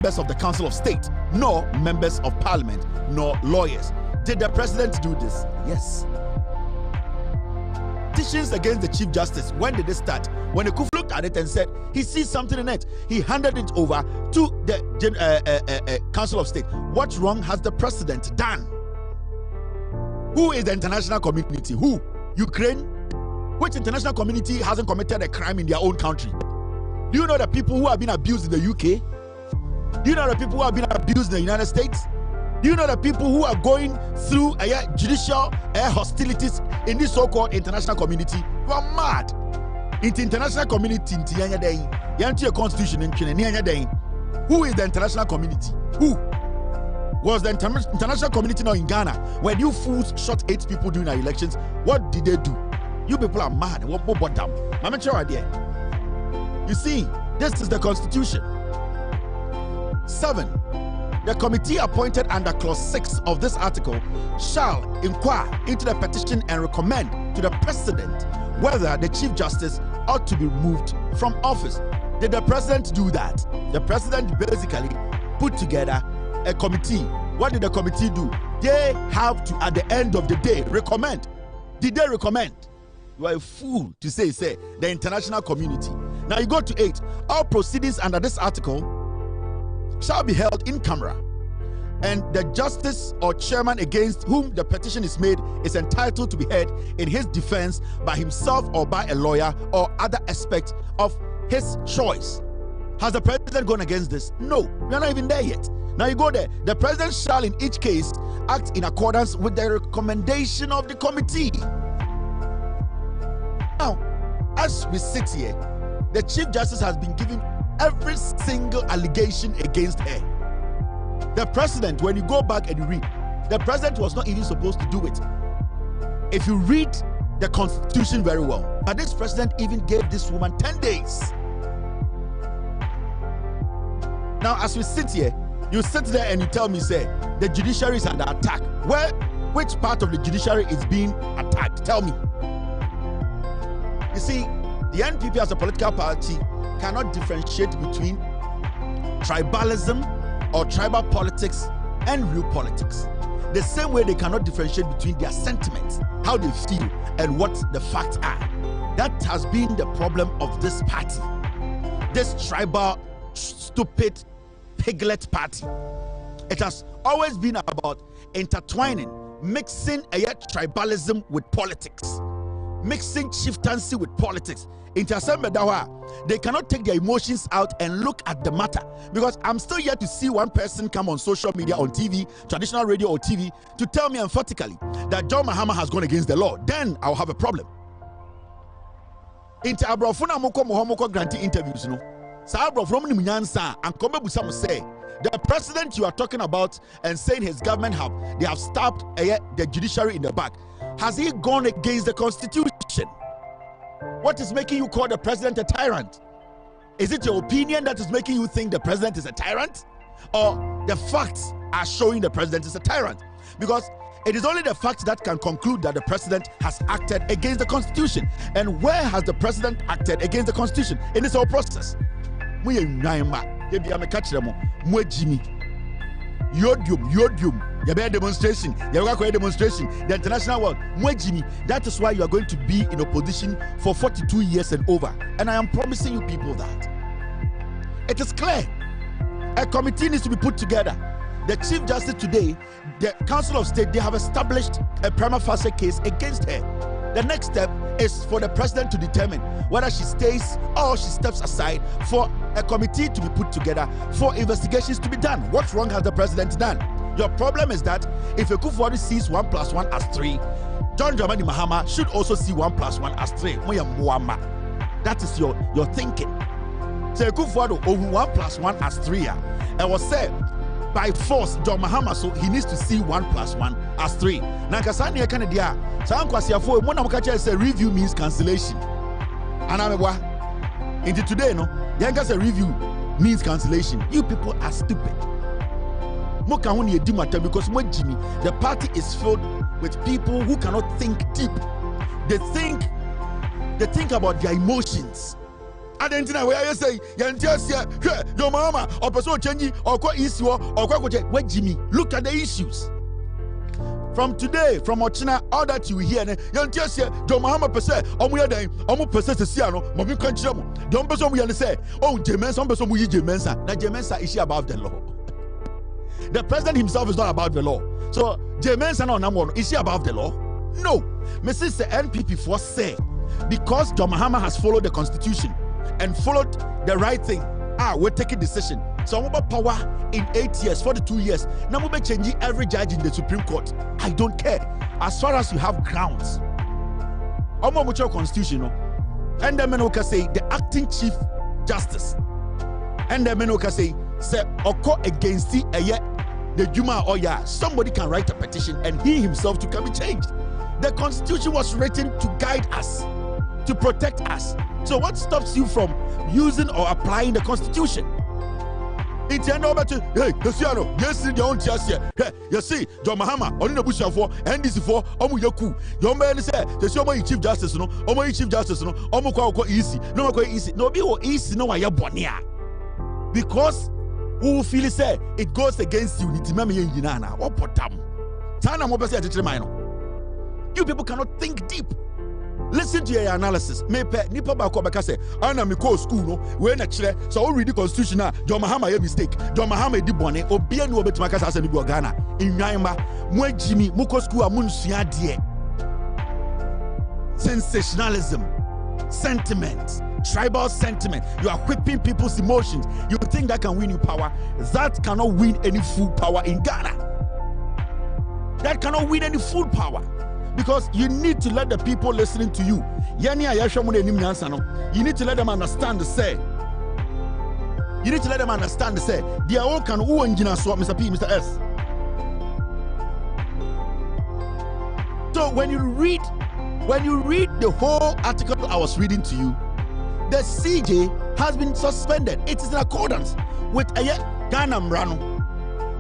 members of the Council of State, nor members of Parliament, nor lawyers. Did the president do this? Yes. Petitions against the Chief Justice, when did they start? When the Ekow looked at it and said he sees something in it, he handed it over to the Council of State. What wrong has the president done? Who is the international community? Who? Ukraine? Which international community hasn't committed a crime in their own country? Do you know the people who have been abused in the UK? Do you know the people who have been abused in the United States? Do you know the people who are going through judicial hostilities in this so-called international community? You are mad. In the international community, your constitution, who is the international community? Who? Was the international community now in Ghana? When you fools shot 8 people during our elections, what did they do? You people are mad. What about them? You see, this is the constitution. 7. The committee appointed under clause 6 of this article shall inquire into the petition and recommend to the president whether the Chief Justice ought to be removed from office. Did the president do that? The president basically put together a committee. What did the committee do? They have to, at the end of the day, recommend. Did they recommend? You are a fool to say the international community. Now you go to 8. All proceedings under this article shall be held in camera, and the justice or chairman against whom the petition is made is entitled to be heard in his defense by himself or by a lawyer or other aspect of his choice. Has the president gone against this? No, we are not even there yet. Now you go there. The president shall in each case act in accordance with the recommendation of the committee. Now, as we sit here, the Chief Justice has been given every single allegation against her. The president, when you go back and you read, the president was not even supposed to do it. If you read the constitution very well, but this president even gave this woman 10 days. Now, as we sit here, you sit there and you tell me, say, the judiciary is under attack. Well, which part of the judiciary is being attacked? Tell me. You see, the NPP as a political party cannot differentiate between tribalism or tribal politics and real politics. The same way they cannot differentiate between their sentiments, how they feel, and what the facts are. That has been the problem of this party. This tribal, stupid, piglet party. It has always been about intertwining, mixing tribalism with politics, mixing chieftaincy with politics. They cannot take their emotions out and look at the matter, because I'm still yet to see one person come on social media, on TV, traditional radio or TV, to tell me emphatically that John Mahama has gone against the law. Then I'll have a problem. Into Abrafuna Moko Mohamoko granting interviews, no. The president you are talking about and saying his government they have stabbed the judiciary in the back. Has he gone against the constitution? What is making you call the president a tyrant? Is it your opinion that is making you think the president is a tyrant? Or the facts are showing the president is a tyrant? Because it is only the facts that can conclude that the president has acted against the constitution. And where has the president acted against the constitution in this whole process? Yodium, demonstration, the international world. That is why you are going to be in opposition for 42 years and over. And I am promising you people that it is clear. A committee needs to be put together. The Chief Justice today, the Council of State, they have established a prima facie case against her. The next step is for the president to determine whether she stays or she steps aside, for a committee to be put together for investigations to be done. What wrong has the president done? Your problem is that if Ekow sees 1 + 1 as 3, John Dramani Mahama should also see 1 + 1 as 3. That is your thinking. So Ekow over 1 + 1 as 3. And was said by force, John Mahama, so he needs to see 1 + 1 as 3. Nankasani Kanadia, Sankwasiafo, Monamakacha say review means cancellation. And I'm into today, no, Yanka say review means cancellation. You people are stupid. Because the party is filled with people who cannot think deep. They think about their emotions. Adentina where you say, Yantia, your mama, or person change, or quite easy, or quite what Jimmy. Look at the issues. From today, from Ochina, all that you hear, Yantia, your mama per se, or we are dying, almost per se, Siano, Mommy Conchamo. Don't person we say, oh, Jemen, some person we Jemensa. That Jemensa is above the law. The president himself is not above the law. So, Jemensa no number one, is he above the law? No. Mrs. The NPP for say, because John Mahama has followed the constitution and followed the right thing, we'll take a decision. So I'm about power in 8 years, 42 years. Now we'll be changing every judge in the Supreme Court. I don't care. As far as you have grounds. I'm going to constitution. And the men can say the acting chief justice. And the men can say Oko against the Juma or somebody can write a petition and he himself can be changed. The constitution was written to guide us, to protect us. So what stops you from using or applying the constitution? It's an over to hey, yes, you don't just here. You see, John Mahama, only the Bush for NDC for Omuyaku. Your man said, the Shomo Chief Justice, no, Omo Chief Justice, no, Omoko easy, no, easy, no, be easy, no, I bonia. Because who feel say it goes against you, it's Mammy and Ginana, or Potam. Tana Mobasa at the you people cannot think deep. Listen to your analysis. Mepe nipa ba ko beka say ana me call school no we na kire so we read the constitution na John Mahama a mistake. John Mahama di bone obi anu obetima kasa asa ni bi Ghana. Enwan ba mo agimi mo ko school a mo nsua de. Sensationalism, sentiment, tribal sentiment. You are whipping people's emotions. You think that can win you power? That cannot win any full power in Ghana. That cannot win any full power. Because you need to let the people listening to you. You need to let them understand the say. You need to let them understand the say. They are all can Mr. P, Mr. S. So when you read the whole article I was reading to you, the CJ has been suspended. It is in accordance with Ghana Mrano.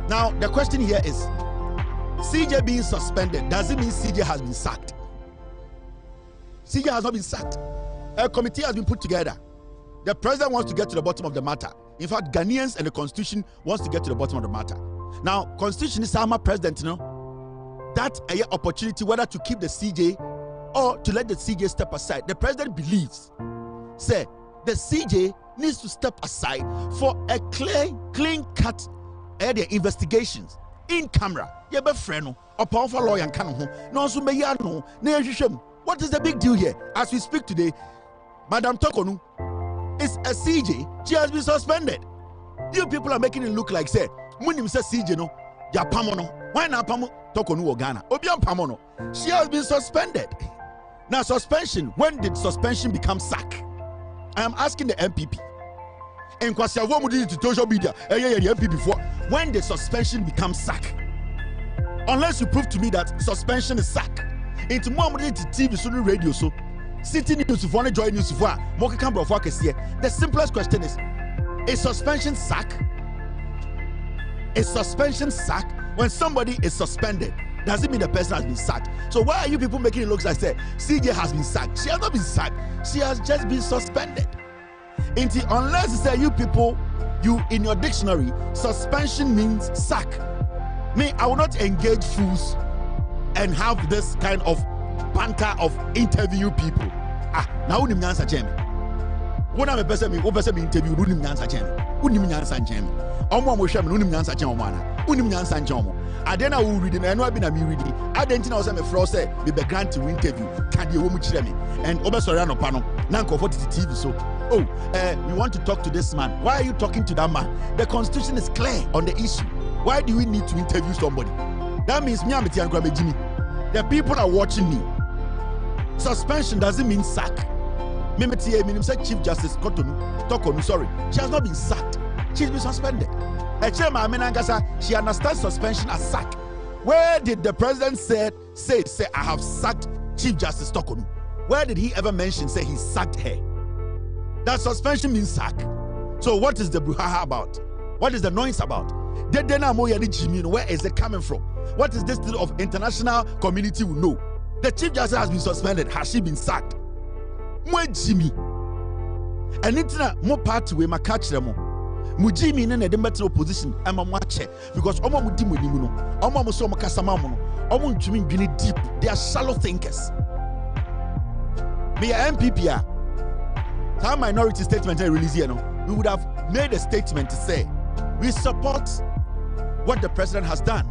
Now the question here is, CJ being suspended, does it mean CJ has been sacked? CJ has not been sacked. A committee has been put together. The president wants to get to the bottom of the matter. In fact, Ghanaians and the constitution wants to get to the bottom of the matter. Now, constitution is Sama president, that's an opportunity whether to keep the CJ or to let the CJ step aside. The president believes, say, the CJ needs to step aside for a clean cut investigations. In camera, you be friend or powerful lawyer and can no so me ya no na ehwehwem. What is the big deal here? As we speak today, Madam Tokonu is a CJ. She has been suspended. You people are making it look like say munim say CJ no ya pamo no. Why na pamo Tokonu wo Ghana? Obian pamo no. She has been suspended. Now suspension, when did suspension become sack? I am asking the MPP. And kwasi awo mu to social media the MPP before. When the suspension becomes sack, unless you prove to me that suspension is sack, into more to TV, so radio, so sitting news for join news for the simplest question is suspension sack? Is suspension sack? When somebody is suspended, does it mean the person has been sacked? So why are you people making it look like say CJ has been sacked? She has not been sacked. She has just been suspended. Unless you say you people, you in your dictionary, suspension means sack. Me, I will not engage fools and have this kind of banter of interview people. Now unim nyansa chemi. When I'm a person, me interview unim nyansa chemi. Unim nyansa chemi. Omo mo hwem unim nyansa chemi omo unim nyansa chemi. Adena will read and no be na me reading. Adentina was me fro say me be grant to interview. Can you wo mu kire me? And obesori anopa no. Na nko for TV so. We want to talk to this man. Why are you talking to that man? The constitution is clear on the issue. Why do we need to interview somebody? That means me and Jimmy. The people are watching me. Suspension doesn't mean sack. Chief Justice Tokonu, sorry. She has not been sacked. She's been suspended. She understands suspension as sack. Where did the president say I have sacked Chief Justice Tokonu? Where did he ever mention say he sacked her? That suspension means sack. So what is the brouhaha about? What is the noise about? Where is it coming from? What is this deal of international community will know? The Chief Justice has been suspended. Has she been sacked? Jimmy. And it's not more part way my catch them. Mujimi in a better opposition, I'm a watcher because Omo Mudimuno, Omo Musomo Casamamono, Omo Jimmy deep. They are shallow thinkers. Me MPP, time minority statement release here, we would have made a statement to say we support what the president has done.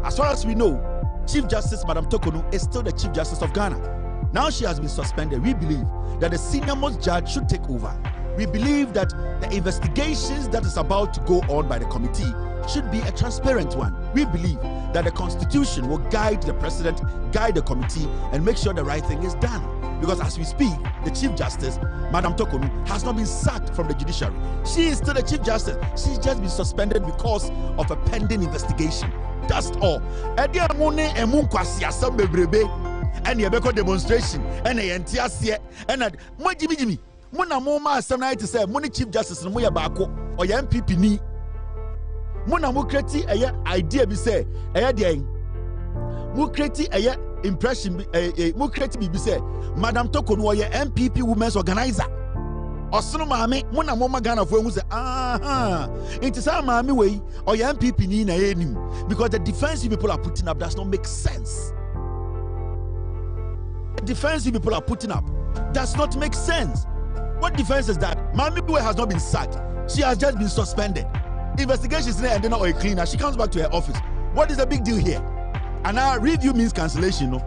As far as we know, Chief Justice Madam Tokonu is still the Chief Justice of Ghana. Now she has been suspended. We believe that the senior most judge should take over. We believe that the investigations that is about to go on by the committee should be a transparent one. We believe that the Constitution will guide the president, guide the committee, and make sure the right thing is done. Because as we speak, the Chief Justice, Madam Tokonu, has not been sacked from the judiciary. She is still the Chief Justice. She's just been suspended because of a pending investigation. That's all. And the demonstration and the NTS and Jimmy. Muna moma asana to say money Chief Justice no moya baako or ya MPP ni muna mo create idea bi say dey mo create impression mo create bi say Madam Tokonu or ya MPP women's organizer osono maame muna moma Ghana fo hu say it is maame we or ya MPP ni na enim because the defensive people are putting up does not make sense. The defensive people are putting up does not make sense. What defense is that? Mami Bue has not been sacked. She has just been suspended. Investigation is there and then not a cleaner. She comes back to her office. What is the big deal here? And now review means cancellation, no?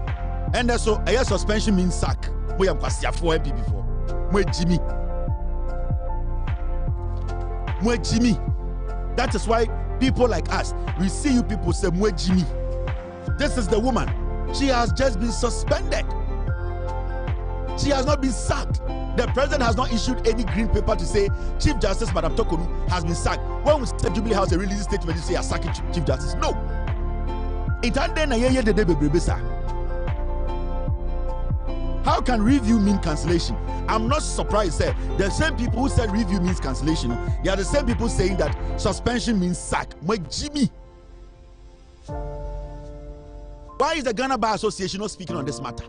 And so a suspension means sack. We am kwasi afo MP before. Mwe Jimmy. That is why people like us, we see you people say Mwe Jimmy. This is the woman. She has just been suspended. She has not been sacked. The president has not issued any green paper to say Chief Justice Madam Tokonu has been sacked. When we said Jubilee House a release statement to say a sacking Chief Justice, no. How can review mean cancellation? I'm not surprised. Sir. The same people who said review means cancellation, they are the same people saying that suspension means sack. My Jimmy. Why is the Ghana Bar Association not speaking on this matter?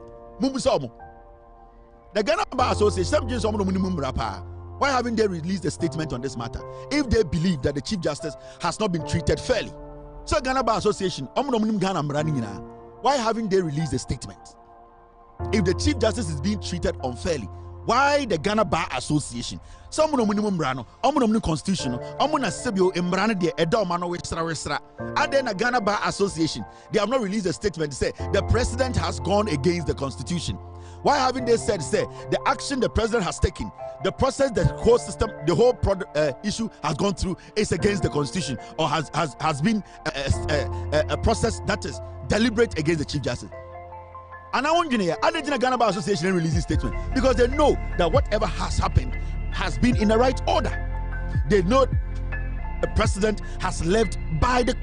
The Ghana Bar Association, why haven't they released a statement on this matter? If they believe that the Chief Justice has not been treated fairly. So Ghana Bar Association, why haven't they released a statement? If the Chief Justice is being treated unfairly, why the Ghana Bar Association? Some constitution, and then the Ghana Bar Association, they have not released a statement to say the president has gone against the Constitution. Why haven't they said the action the president has taken, the process, the whole system, the whole issue has gone through is against the Constitution or has been a process that is deliberate against the Chief Justice? And I want the Ghana Bar Association release this statement because they know that whatever has happened has been in the right order. They know the president has left by the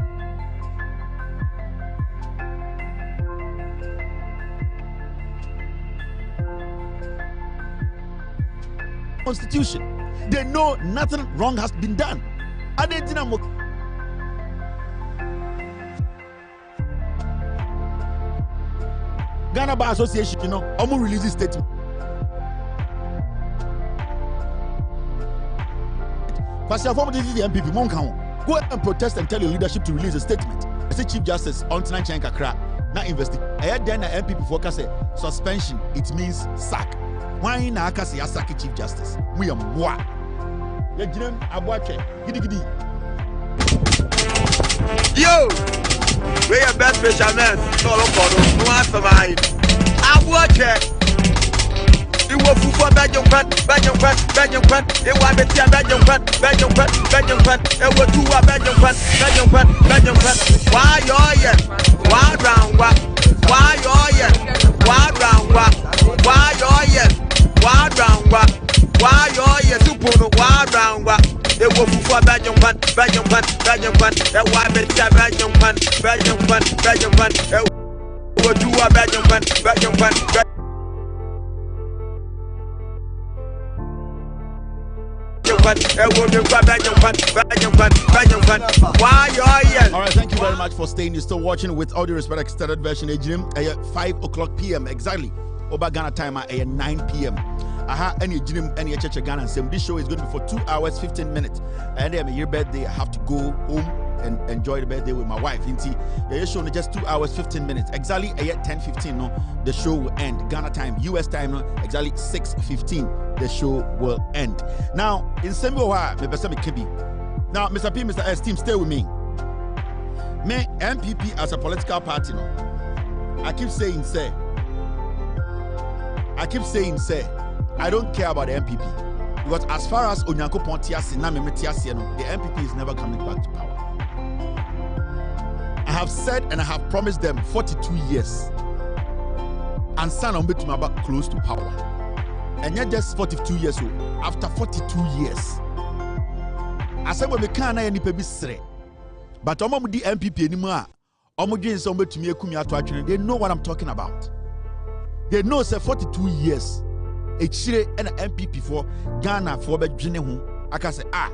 Constitution. They know nothing wrong has been done. Ghana Bar Association, Omu releases statement. Go and protest and tell your leadership to release a statement. I say Chief Justice on Kakra. Now investigate. I then the MPP focus say suspension. It means sack. Why na akasi asaki Chief Justice? We are moi. Ye jinem abwache. Gidi. Yo, we are best fishermen. No one survive. Abwache. You will for Belgium. It was better Belgium. It was two Belgium. Why Why round what? Why Super why round what? It was for Belgium. That why better Belgium. It was two Belgium. Alright, thank you very much for staying. You're still watching with Audio Respect Extended Version. At 5 o'clock p.m. exactly. Over Ghana time at 9 p.m. any gym, any church Ghana and same. This show is going to be for 2 hours, 15 minutes. And then your birthday, I have to go home and enjoy the birthday with my wife. The show is just 2 hours, 15 minutes. Exactly at 10:15, no, the show will end. Ghana time, US time, no, exactly 6:15, the show will end. Now, in same way, now, Mr. P, Mr. S, team, stay with me. Me, MPP as a political party, no, I keep saying, say, I don't care about the MPP. Because as far as Onyanko Pontiasi, the MPP is never coming back to power. I have said and I have promised them 42 years. And son on to about close to power. And yet just 42 years old. After 42 years. I said when we can't any baby say. But the MPP anymore. They know what I'm talking about. They know say 42 years. Echire and MPP for Ghana for be dwene ho. Aka say I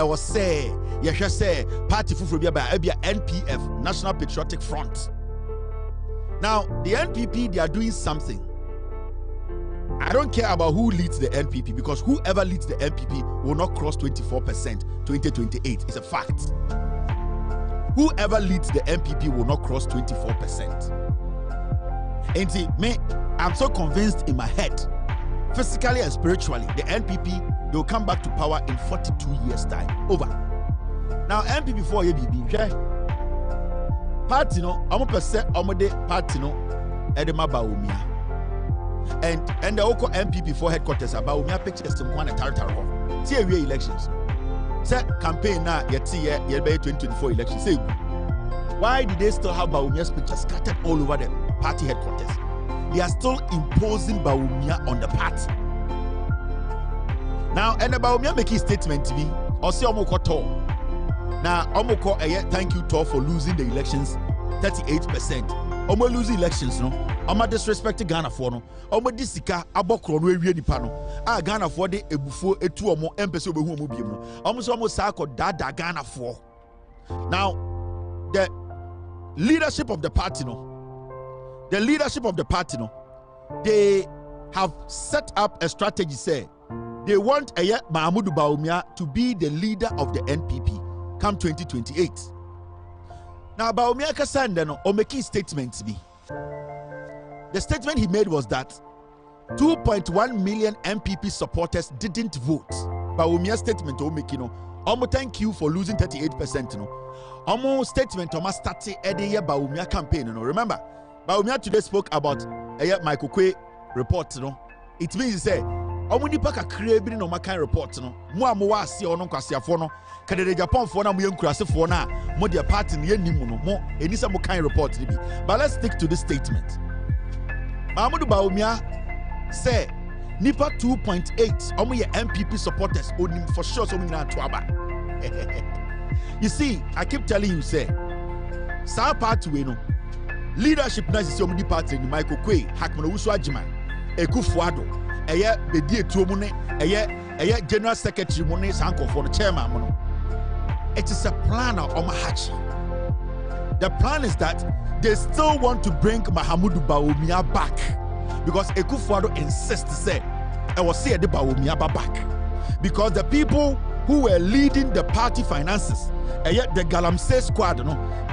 was say say party fufu bia NPF, National Patriotic Front. Now the NPP, they are doing something. I don't care about who leads the NPP because whoever leads the NPP will not cross 24% 2028. It's a fact. Whoever leads the NPP will not cross 24%. And see, me, I'm so convinced in my head, physically and spiritually, the NPP, they will come back to power in 42 years' time. Over. Now, NPP for ABB, okay? Party no, I'm a party no, Edema Baumia. And the Oko MPP for headquarters about Baumia pictures some one tartar. See a real elections. Say campaign now, yet 2024 elections. Say, why did they still have Baumia's pictures scattered all over the party headquarters? They are still imposing Baumia on the party. Now, and the Baumia making statement to me, or say Omoko Tor. Now, Omoko, thank you, Tor, for losing the elections 38%. Omo losing elections, no? Omo disrespect Ghana for no. Omo disika abokro no ewie nipa no. Ghana for de ebufo etu omo empese obehu omo biem no. Omo so omo sako dada Ghana for. Now, the leadership of the party no. They have set up a strategy say they want Mahamudu Bawumia to be the leader of the NPP come 2028. Now Bawumia kasanda no o making statements be. The statement he made was that 2.1 million MPP supporters didn't vote. Bawumia statement o making no. Omo thank you for losing 38% no. Omo statement omo start year Bawumia campaign no. Remember, Bawumia today spoke about Michael Kwe report no. It means he say omo nipa kakra bi no makan report no. Mo amowa ase ono kwasiafo no. Kadere Japan for na mo yenkurasefo na mo de party ne yanim no mo enisa mo kan report ni bi. But let's stick to this statement. Mahamudu Bawumia say nipa 2.8 omo ye MPP supporters onim for sure so mo nyina to aba. You see, I keep telling you say sa party we no leadership na say omo di party ni Michael Kwe, Hakman Owusu Ajiman, Ekufuado, bedi etuomu ne general secretary mo ne sanko for the chairman mo no. It is a plan of Omahachi. The plan is that they still want to bring Mahamudu Bawumia back because Ekufuado insists say I will see the Bawumia back because the people who were leading the party finances the Galamsey squad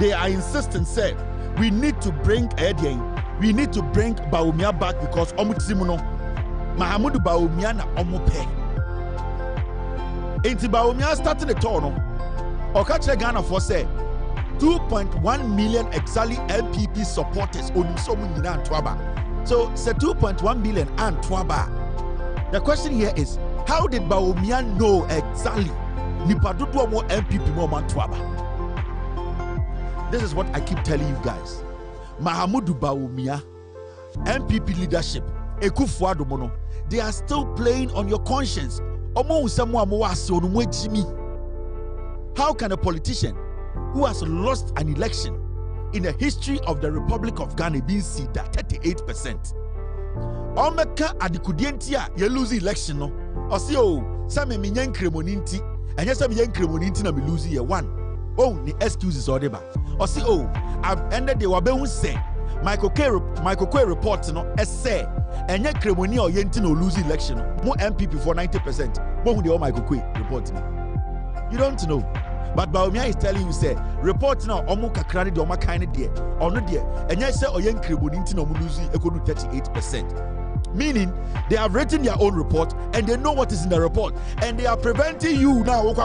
they are insisting say we need to bring Bawumia back because Mahamudu Bawumia na omope. Inti Bawumia started the tour Okache Ghana for say 2.1 million exactly MPP supporters on Somunina and Twaba. So say 2.1 million and Twaba. The question here is how did Bawumia know exactly Nipadudu more MPP more man Twaba? This is what I keep telling you guys. Mahamudu Bawumia, MPP leadership, Ekufuado mono, they are still playing on your conscience. How can a politician who has lost an election in the history of the Republic of Ghana be seen that 38%? Omeka adikudientia ye lose election no. Osi o, some me nyen kremoninti, and yes some nyen kremoninti na me lose ye one. Oh, the excuses or deba. Osi o, I've ended the wabe say Michael Kwe report no say Enye kremoni or yenti no lose election. More MPP for 90%. More who the all my report me. You don't know. But Bawumia is telling you, say, report now, omo kakrani de oma kind there, or no dear, and yes, say, oyen kreboninti no losing equal to 38%. Meaning, they have written their own report and they know what is in the report, and they are preventing you now. They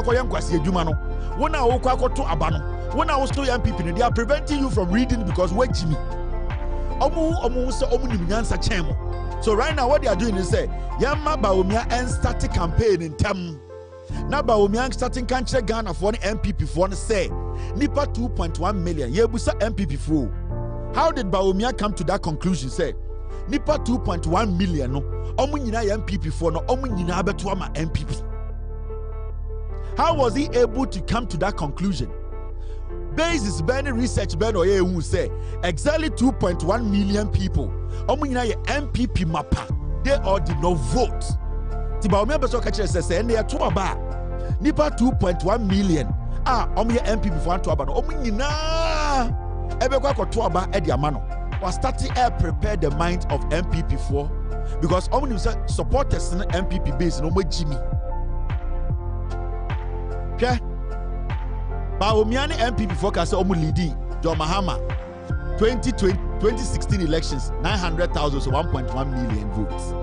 are preventing you from reading because wait, Jimmy. So right now, what they are doing is say, Yamma Bawumia and start a campaign in Tam. Now Bawumia starting country Ghana for an MPP for say Nipa 2.1 million. Yebusa MPP through. How did Bawumia come to that conclusion? Say Nipa 2.1 million no omunyina MPP for no omunyina beto ma MPP. How was he able to come to that conclusion? Basis Benny research Ben or who say exactly 2.1 million people omunyina MPP mapa. They all did not vote. Bawumia beso catch say and they are two about Nipa 2.1 million. MPP for two about omunyina ebekwa ko two about e dia mano. Was starting to prepare the mind of MPP for because supporters in the MPP base no more Jimmy. Okay? Bawumia MPP focus on leading John Mahama 2016 elections 900,000 so 1.1 million votes.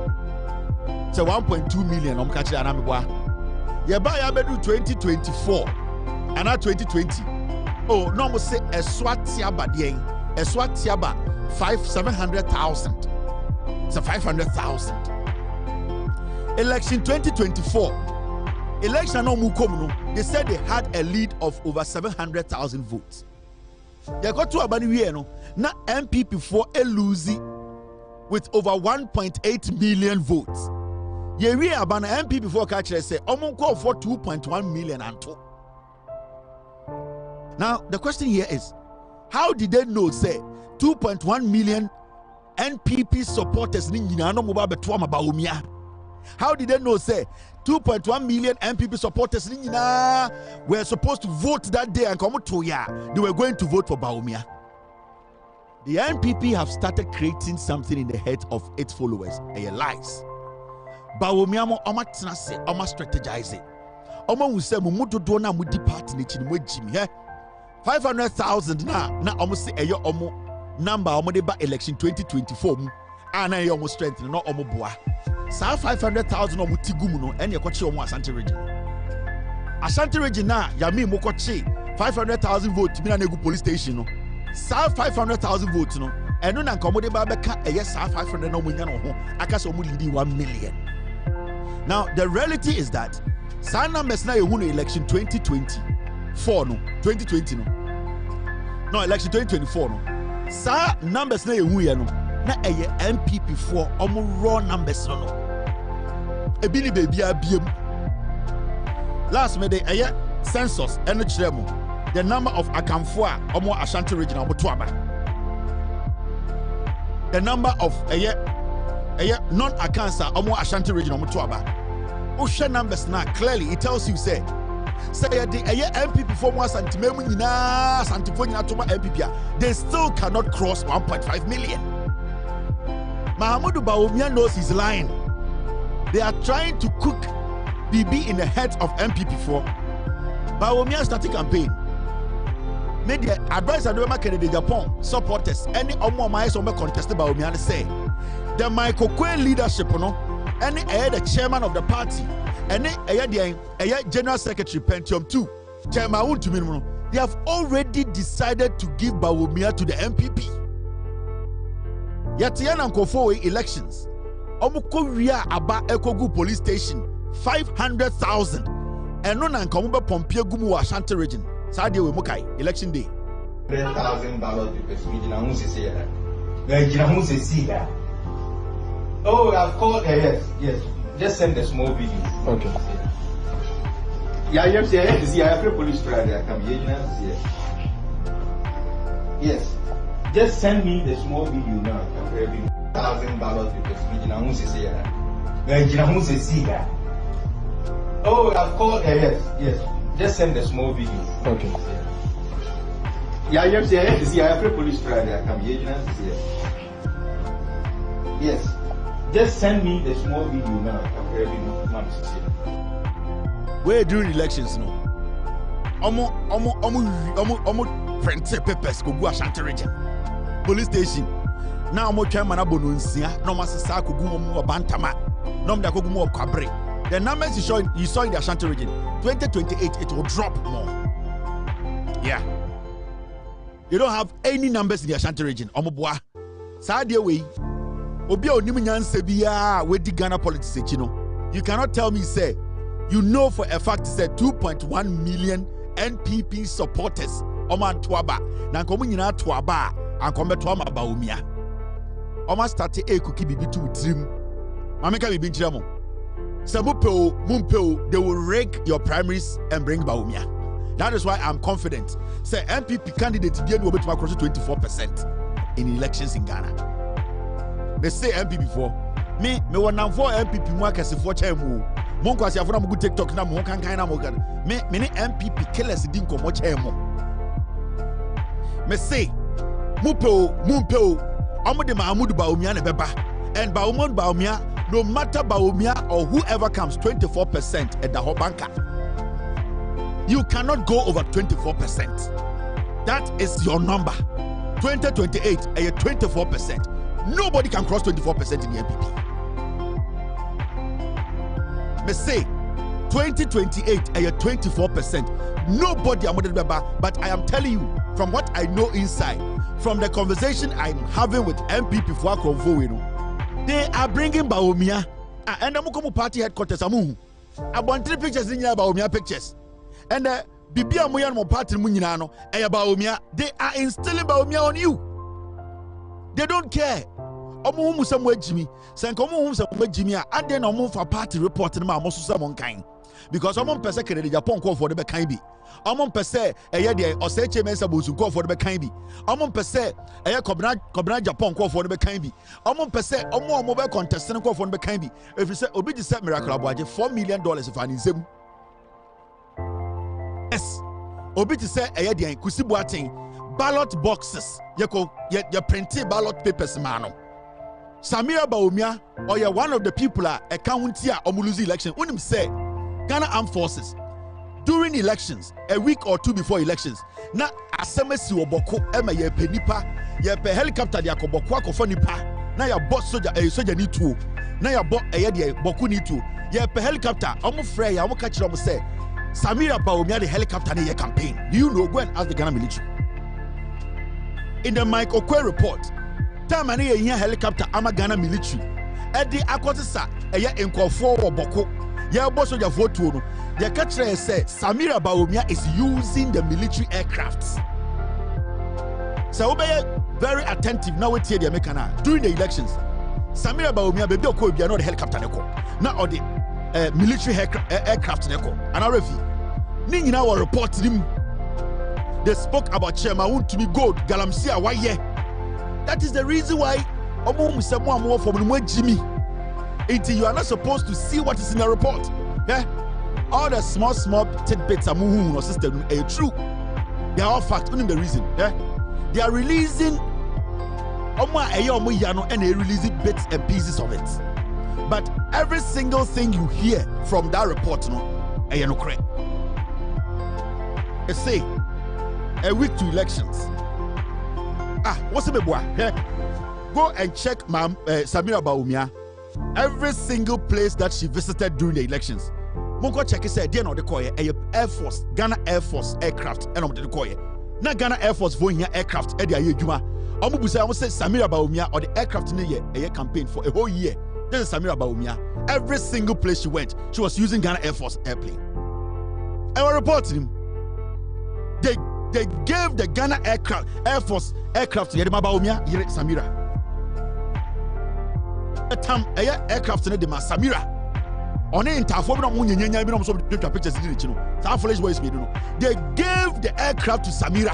So 1.2 million catch anamibwa. Yeba ya bedu 2024 and now 2020. Oh no mo say eswatiaba dien eswatiaba 700,000. So 500,000. Election 2024. Election no mukomuno. They said they had a lead of over 700,000 votes. They got to abani no. Na MPP for a losing with over 1.8 million votes. Ye we abana MPP for catch say omunko for 2.1 million and two. Now the question here is, how did they know say 2.1 million NPP supporters ni nyina no moba beto ama Bawumia? How did they know say 2.1 million NPP supporters ni nyina were supposed to vote that day and come to ya? They were going to vote for Bawumia. The NPP have started creating something in the head of its followers. Lies. Bawumia mo oma tena se oma strategize it. Oma wu se mo dodo na mo di party ni chini mo Jimmy 500,000 na omo se eyo omo number omo de ba election 2024 mu ana eyo omo strength no omo boa sa 500,000 omo tigumu no ene ekoche omo Ashanti region na yami mo koche 500,000 vote mi na egu police station no sa 500,000 vote no eno na nkomo de ba beka eye sa 500 na omo nya no ho akase omo leading 1 million. Now the reality is that sa numbers na ehunu election 2024 no 2020 no election 2024 no sa numbers na ehu ye no na eye MPP for omo raw numbers no ebi ni baby abiem last me dey eye census eno kire mo the number of akamfo a omo Ashanti region omo to aba the number of eye non accounts a omo Ashanti region omo to aba o share numbers now clearly it tells you say the MPP for one santimemu nyina santifo nyina to MPP they still cannot cross 1.5 million. Mahamudu Bawumia knows he's lying. They are trying to cook BB in the head of MPP for Bawumia starting campaign. Made the advice and the Japan supporters any omo mai so me contested Bawumia say the Michael Quay leadership no any the chairman of the party and the General Secretary Pentium 2, Chairman, they have already decided to give Bawumia to the MPP. Yet, Yananko elections, Omukoria Aba Ekow police station, 500,000, and non Ankomuba Pompia Gumu Ashanti region. Sadia Mukai, election day. 100,000 ballot papers. Oh, I've called. Yes. Just send a small video. Okay. Yeah, you have to see. I have a police trial. Yes. Just send me the small video now. 1,000 ballot papers. Oh, I've called. Yes. Just send the small video. Okay. Yeah, you have to see. I have a police trial. Yes. Just send me the small video now. We're during elections, no. Omo print papers go Ashanti region. Police station. Now omo chairman abonunsia. No masisa ko gu omo bantama. No mda ko gu mo kwabre. The numbers you saw in the Ashanti region. 2028 it will drop more. Yeah. You don't have any numbers in the Ashanti region. Omo boa. Sa de way. Obi a onim nyanse bia we di Ghana politics ekino. You cannot tell me say you know for a fact say 2.1 million NPP supporters. Oman Tuaba. Na nkomu nyina Tuaba. Ankombe Tuama Baumia. Oma start Ekow bibi tu trim. Mameka bibi nchira mo. Sabupeo, Mumpeo, they will rake your primaries and bring Baumia. That is why I'm confident. Say NPP candidate be able to cross 24% in elections in Ghana. They say NPP before. Me want now for NPP more kasi for chemu. Mon kwasi afuna mu TikTok na mo kan na mo gan. Me NPP killers din ko mo chemu. Me say Mumpeo, amu de Mahmoud Baumia ne beba. And Baumia, no matter Baumia or whoever comes, 24% at the whole banker. You cannot go over 24%. That is your number. 2028, 24%. Nobody can cross 24% in the NPP. Me say 2028, 24%. Nobody but I am telling you from what I know inside, from the conversation I'm having with MPP for Akonvo, they are bringing Baumia and the Mukomu party headquarters. I want 3 pictures in your Baumia pictures. And Bibia Moyan party Muninano, Baumia, they are instilling Baumia on you. They don't care. Omu somewhere Jimmy, Sankomu somewhere Jimmy, and then Omu for party reporting my most some kind. Because Omon Pese can the Japan call for the Bekaibi. Omon Pese, a year or say Mensa Busu call for the Bekaibi. Omon Pese, a year Cobra Japan call for the Bekaibi. Omon Pese, Omo mobile contestant call for the Bekaibi. If you say Obi the set miracle about $4 million if I need them. Yes, Obi to say a year Kusibuating ballot boxes. You printed ballot papers, mano. Samira Baumia, or you're one of the people a county or Muluzi election. When him say Ghana Armed Forces during elections, a week or 2 before elections, na asemesi oboko ema ye pe nipa, ye pe helicopter dia ko boko akofo nipa, na ya boss soja ni tuo, na ya bo eye dia boku ni tuo, ye pe helicopter, omo frɛ ya omo ka kire omo say Samira Baumia the helicopter na ye campaign. Do you know? Go and ask the Ghana military. In the Mike Ekow report, time ani ye helicopter ama Ghana military. Edi akotisa eye nkofo wo boko. Yeah, boss of your photo. The catcher said Samira Baumia is using the military aircrafts. So be very attentive now. We hear the American during the elections. Samira Baumia baby Ekow be not the helicopter neko. Now or the military aircraft neko. And I refi. Ningi now report him. They spoke about Chairman to be gold Galamsia why yeah. That is the reason why Omo Musemo more from Jimmy. Until you are not supposed to see what is in the report. Yeah? All the small tidbits are moving or system true. They are all fact, only the reason. Yeah? They are releasing and they releasing bits and pieces of it. But every single thing you hear from that report, no correct. Let's say a week to elections. What's the boy? Yeah? Go and check Samira Baumia. Every single place that she visited during the elections. Monko check it said, no, the Koye, Air Force, Ghana Air Force aircraft, and on the Koye. Na Ghana Air Force going here aircraft, Eddie Ayejuma. Omubusa almost said Samira Baumia or the aircraft in the year campaign for a whole year. This is Samira Baumia. Every single place she went, she was using Ghana Air Force airplane. I was reporting him. They gave the Ghana Air Force aircraft to Yedima Baumia, Samira. Time aircraft in the Samira. On the entire pictures in the they gave the aircraft to Samira.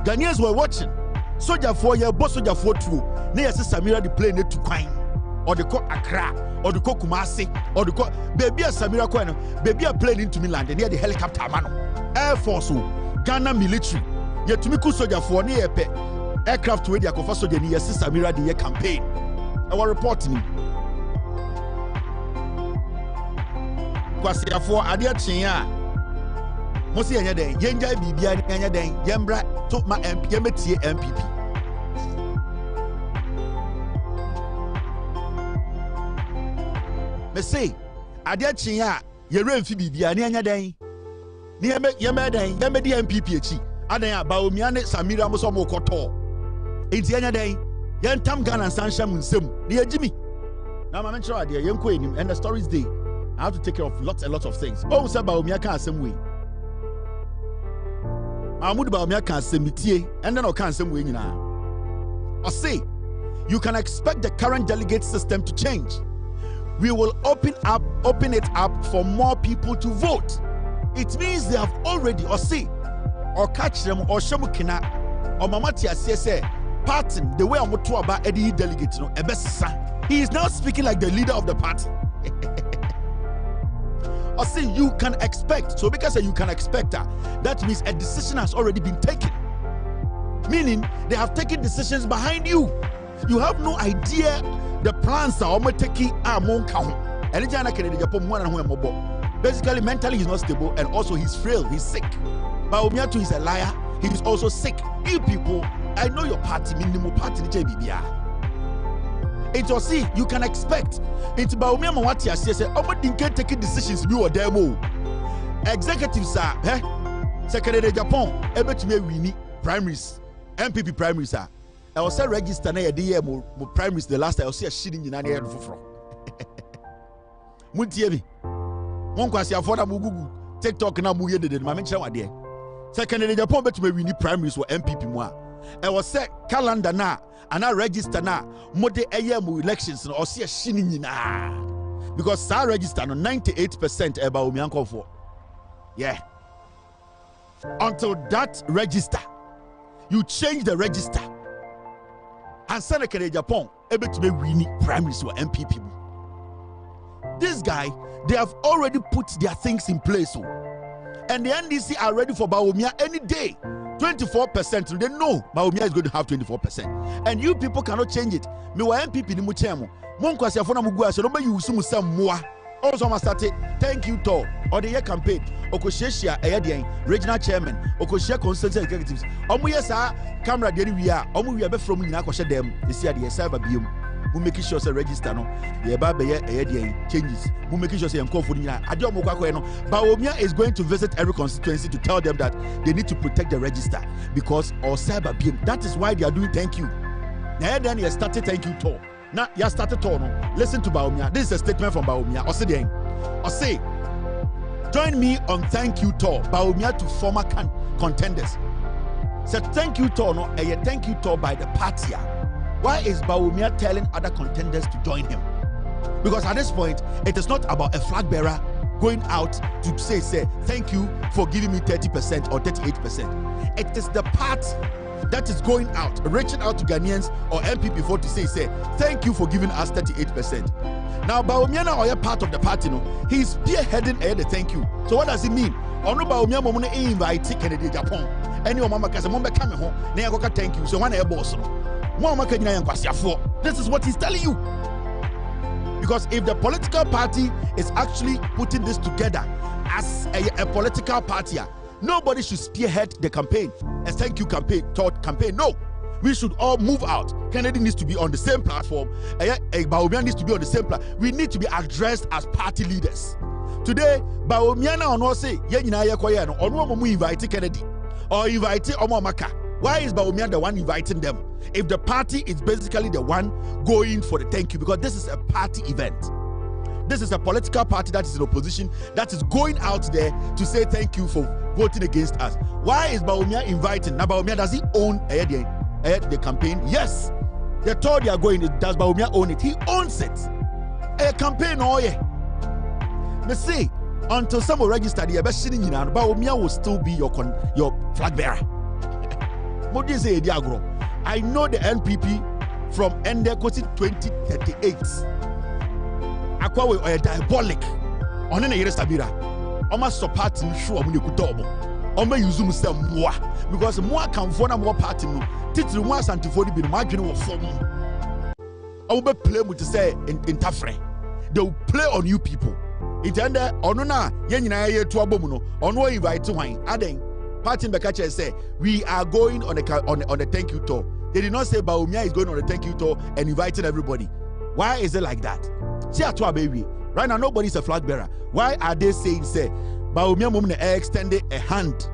Ghanaians were watching. Soldier 4 year, boss soldier 4 2. Near Samira the plane to Quine, or the court Accra, or the Kumasi, or the court baby Samira Quine, baby a plane into Milan, near the helicopter mano. Air Force, Ghana military. Yet to me, soldier 4 near aircraft where they are confessed to the Samira the year campaign. Our reporting. Kwasi afo ade chia. Mo se yenye den, yenja bibia yenye den, yembra to ma MP, yemetie MPP. Me say ade chia ye remfi bibia ne yenye den. Ni yeme den, yeme di MPP echi. Adan Baomia ne Samira mo so mo koto. Enti yenye den, yentam Ghana sansham nsem. Ne yejimi. Na ma mencho ade yenko enim and the stories day. I have to take care of lots and lots of things. Oh, say Baomia can same way. Mahmoud Baomia can same mitie, and then I can same way now. I say, you can expect the current delegate system to change. We will open it up for more people to vote. It means they have already, or say, or catch them, or shamukina, or mamatia say, parting the way I'm to about Eddie delegate, no, he is now speaking like the leader of the party. I say you can expect. So because you can expect that means a decision has already been taken. Meaning they have taken decisions behind you. You have no idea the plans are taking basically mentally he's not stable and also he's frail, he's sick. Baomia too is a liar, he is also sick. You people, I know your party, minimum party JBBR. It was see, you can expect. It's about me and what you say. Nobody can take decisions. You or demo executives are, Secretary Japan, able to me we primaries, MPP primaries are. I was register na year mo primaries the last time I was see shitting in any head for. Muntiemi, one kwasi afford am Google TikTok na mu ye de ma mention what there. Secretary Japan bet me we primaries or MPP mo. I was set calendar na. And I register now, more elections or see a shinin because I register no 98% about me uncle for. Yeah. Until that register, you change the register. And Seneca Japan able to be winning primaries or MPP. This guy, they have already put their things in place. And the NDC are ready for Baomia any day. 24%, they know Baomia is going to have 24%. And you people cannot change it. Me wa MPP ni muchemo. Monkwasi afona mugua so no be use mu sam moa. Also ma start thank you to or the year campaign. Okosheshia eyedien regional chairman, Okoshia constituency executives. Omo yesa camera dey we are. Omo we be from nyina akoshe dem. Esi ade server biom. We make sure say register no. Ye ba be eyedien changes. We make sure say enko for nyina. Ade omo kwakọ no. Baomia is going to visit every constituency to tell them that they need to protect the register because or cyber biom. That is why they are doing thank you. Now then you started thank you to. Now you started to no. Listen to Baomia. This is a statement from Baomia. Or say, join me on thank you to Baomia to former contenders. Said thank you to no. A thank you to by the party. Why is Baomia telling other contenders to join him? Because at this point, it is not about a flag bearer going out to say thank you for giving me 30% or 38%. It is the party that is going out, reaching out to Ghanaians or MPP for to say thank you for giving us 38%. Now Baomia now are part of the party, no, he's spearheading the thank you. So what does it mean? Ono Baomia mo invite Kennedy Japan. Any mama kase mo be come home, na yakoka thank you. So one e boss no. This is what he's telling you. Because if the political party is actually putting this together as a political party, nobody should spearhead the campaign, a thank you campaign, thought campaign. No, we should all move out. Kennedy needs to be on the same platform. Baomia needs to be on the same platform. We need to be addressed as party leaders. Today, Baomia now no say yenina yekoye no ono mo invite Kennedy or invite Omamaka. Why is Baomia the one inviting them? If the party is basically the one going for the thank you, because this is a party event. This is a political party that is in opposition, that is going out there to say thank you for voting against us. Why is Baomia inviting? Now Baomia, does he own the campaign? Yes. They told they are going. Does Baomia own it? He owns it. A campaign, oh yeah. But see, until someone register the Baomia will still be your flag bearer. What do you say, Diagro? I know the NPP from Endekosi 2038. Akwa we are diabolic. On any year Sabira. Oma support him show amu nekutobo. Oma use mu say moa because moa can for na more party no. Titiri moa santifodi bi no madwene wo fom. I will play with to say in Tafre. They will play on you people. It ended on na yenina to abomuno on what invite to wine. Aden party Bekache say we are going on a thank you tour. They did not say Bawumia is going on a thank you tour and inviting everybody. Why is it like that? See at baby. Right now nobody's a flag bearer. Why are they saying say Bawumia mum extended a hand?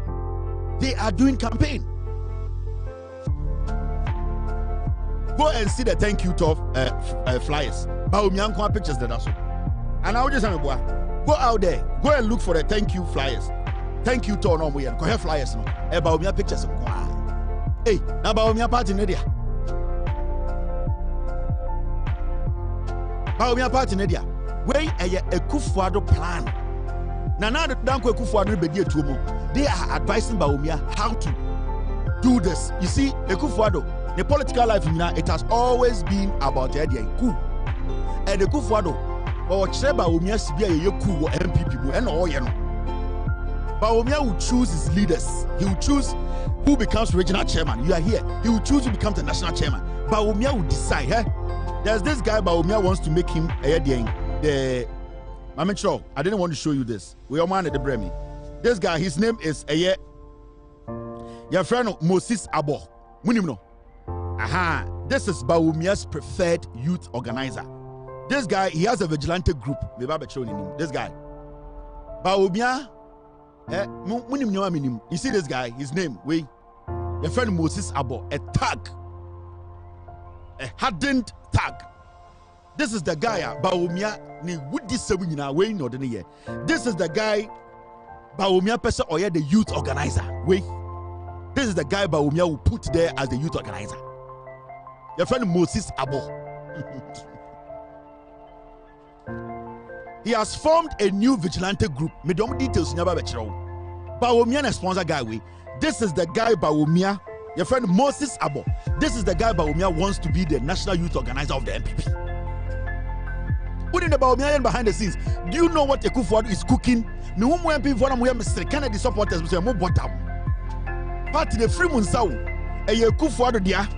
They are doing campaign. Go and see the thank you tour flyers. Bawumia nkwa pictures that also. And I will just say, go out there, go and look for the thank you flyers. Thank you tour no more. Go have flyers no. Bawumia pictures. Hey, now Bawumia party media. Bawumia party media. Where a Kufuado plan. Now the Danko Kufuado be to mo. They are advising Bawumia how to do this. You see, a Kufuado, the political life now it has always been about the idea coup. And the Kufuado. Or Bawumia be a coup MPP and all you know. Bawumia will choose his leaders. He will choose who becomes regional chairman. You are here. He will choose who becomes the national chairman. Bawumia will decide. There's this guy Bawumia wants to make him the. I'm sure I didn't want to show you this. We are man at the Bremi. This guy, his name is your friend Moses Abo. Munimno. Aha. This is Bawumia's preferred youth organizer. This guy, he has a vigilante group. This guy. Bawumia. You see this guy, his name, your friend Moses Abo, a tag. A hardened tag. This is the guy, Bawumia, ni wudi sebunina way no the year. This is the guy, Bawumia person or the youth organizer. This is the guy Bawumia will put there as the youth organizer. Your friend Moses Abo. He has formed a new vigilante group. Me don't details never Bawumia na sponsor guy we. This is the guy Bawumia, your friend Moses Abo. This is the guy Bawumia wants to be the national youth organizer of the MPP. Putting the Bawumia behind the scenes. Do you know what Ekow is cooking? Me who MP for Mr. Kennedy supporters we say mo bottom. Party the free Munsau. Ekow dia.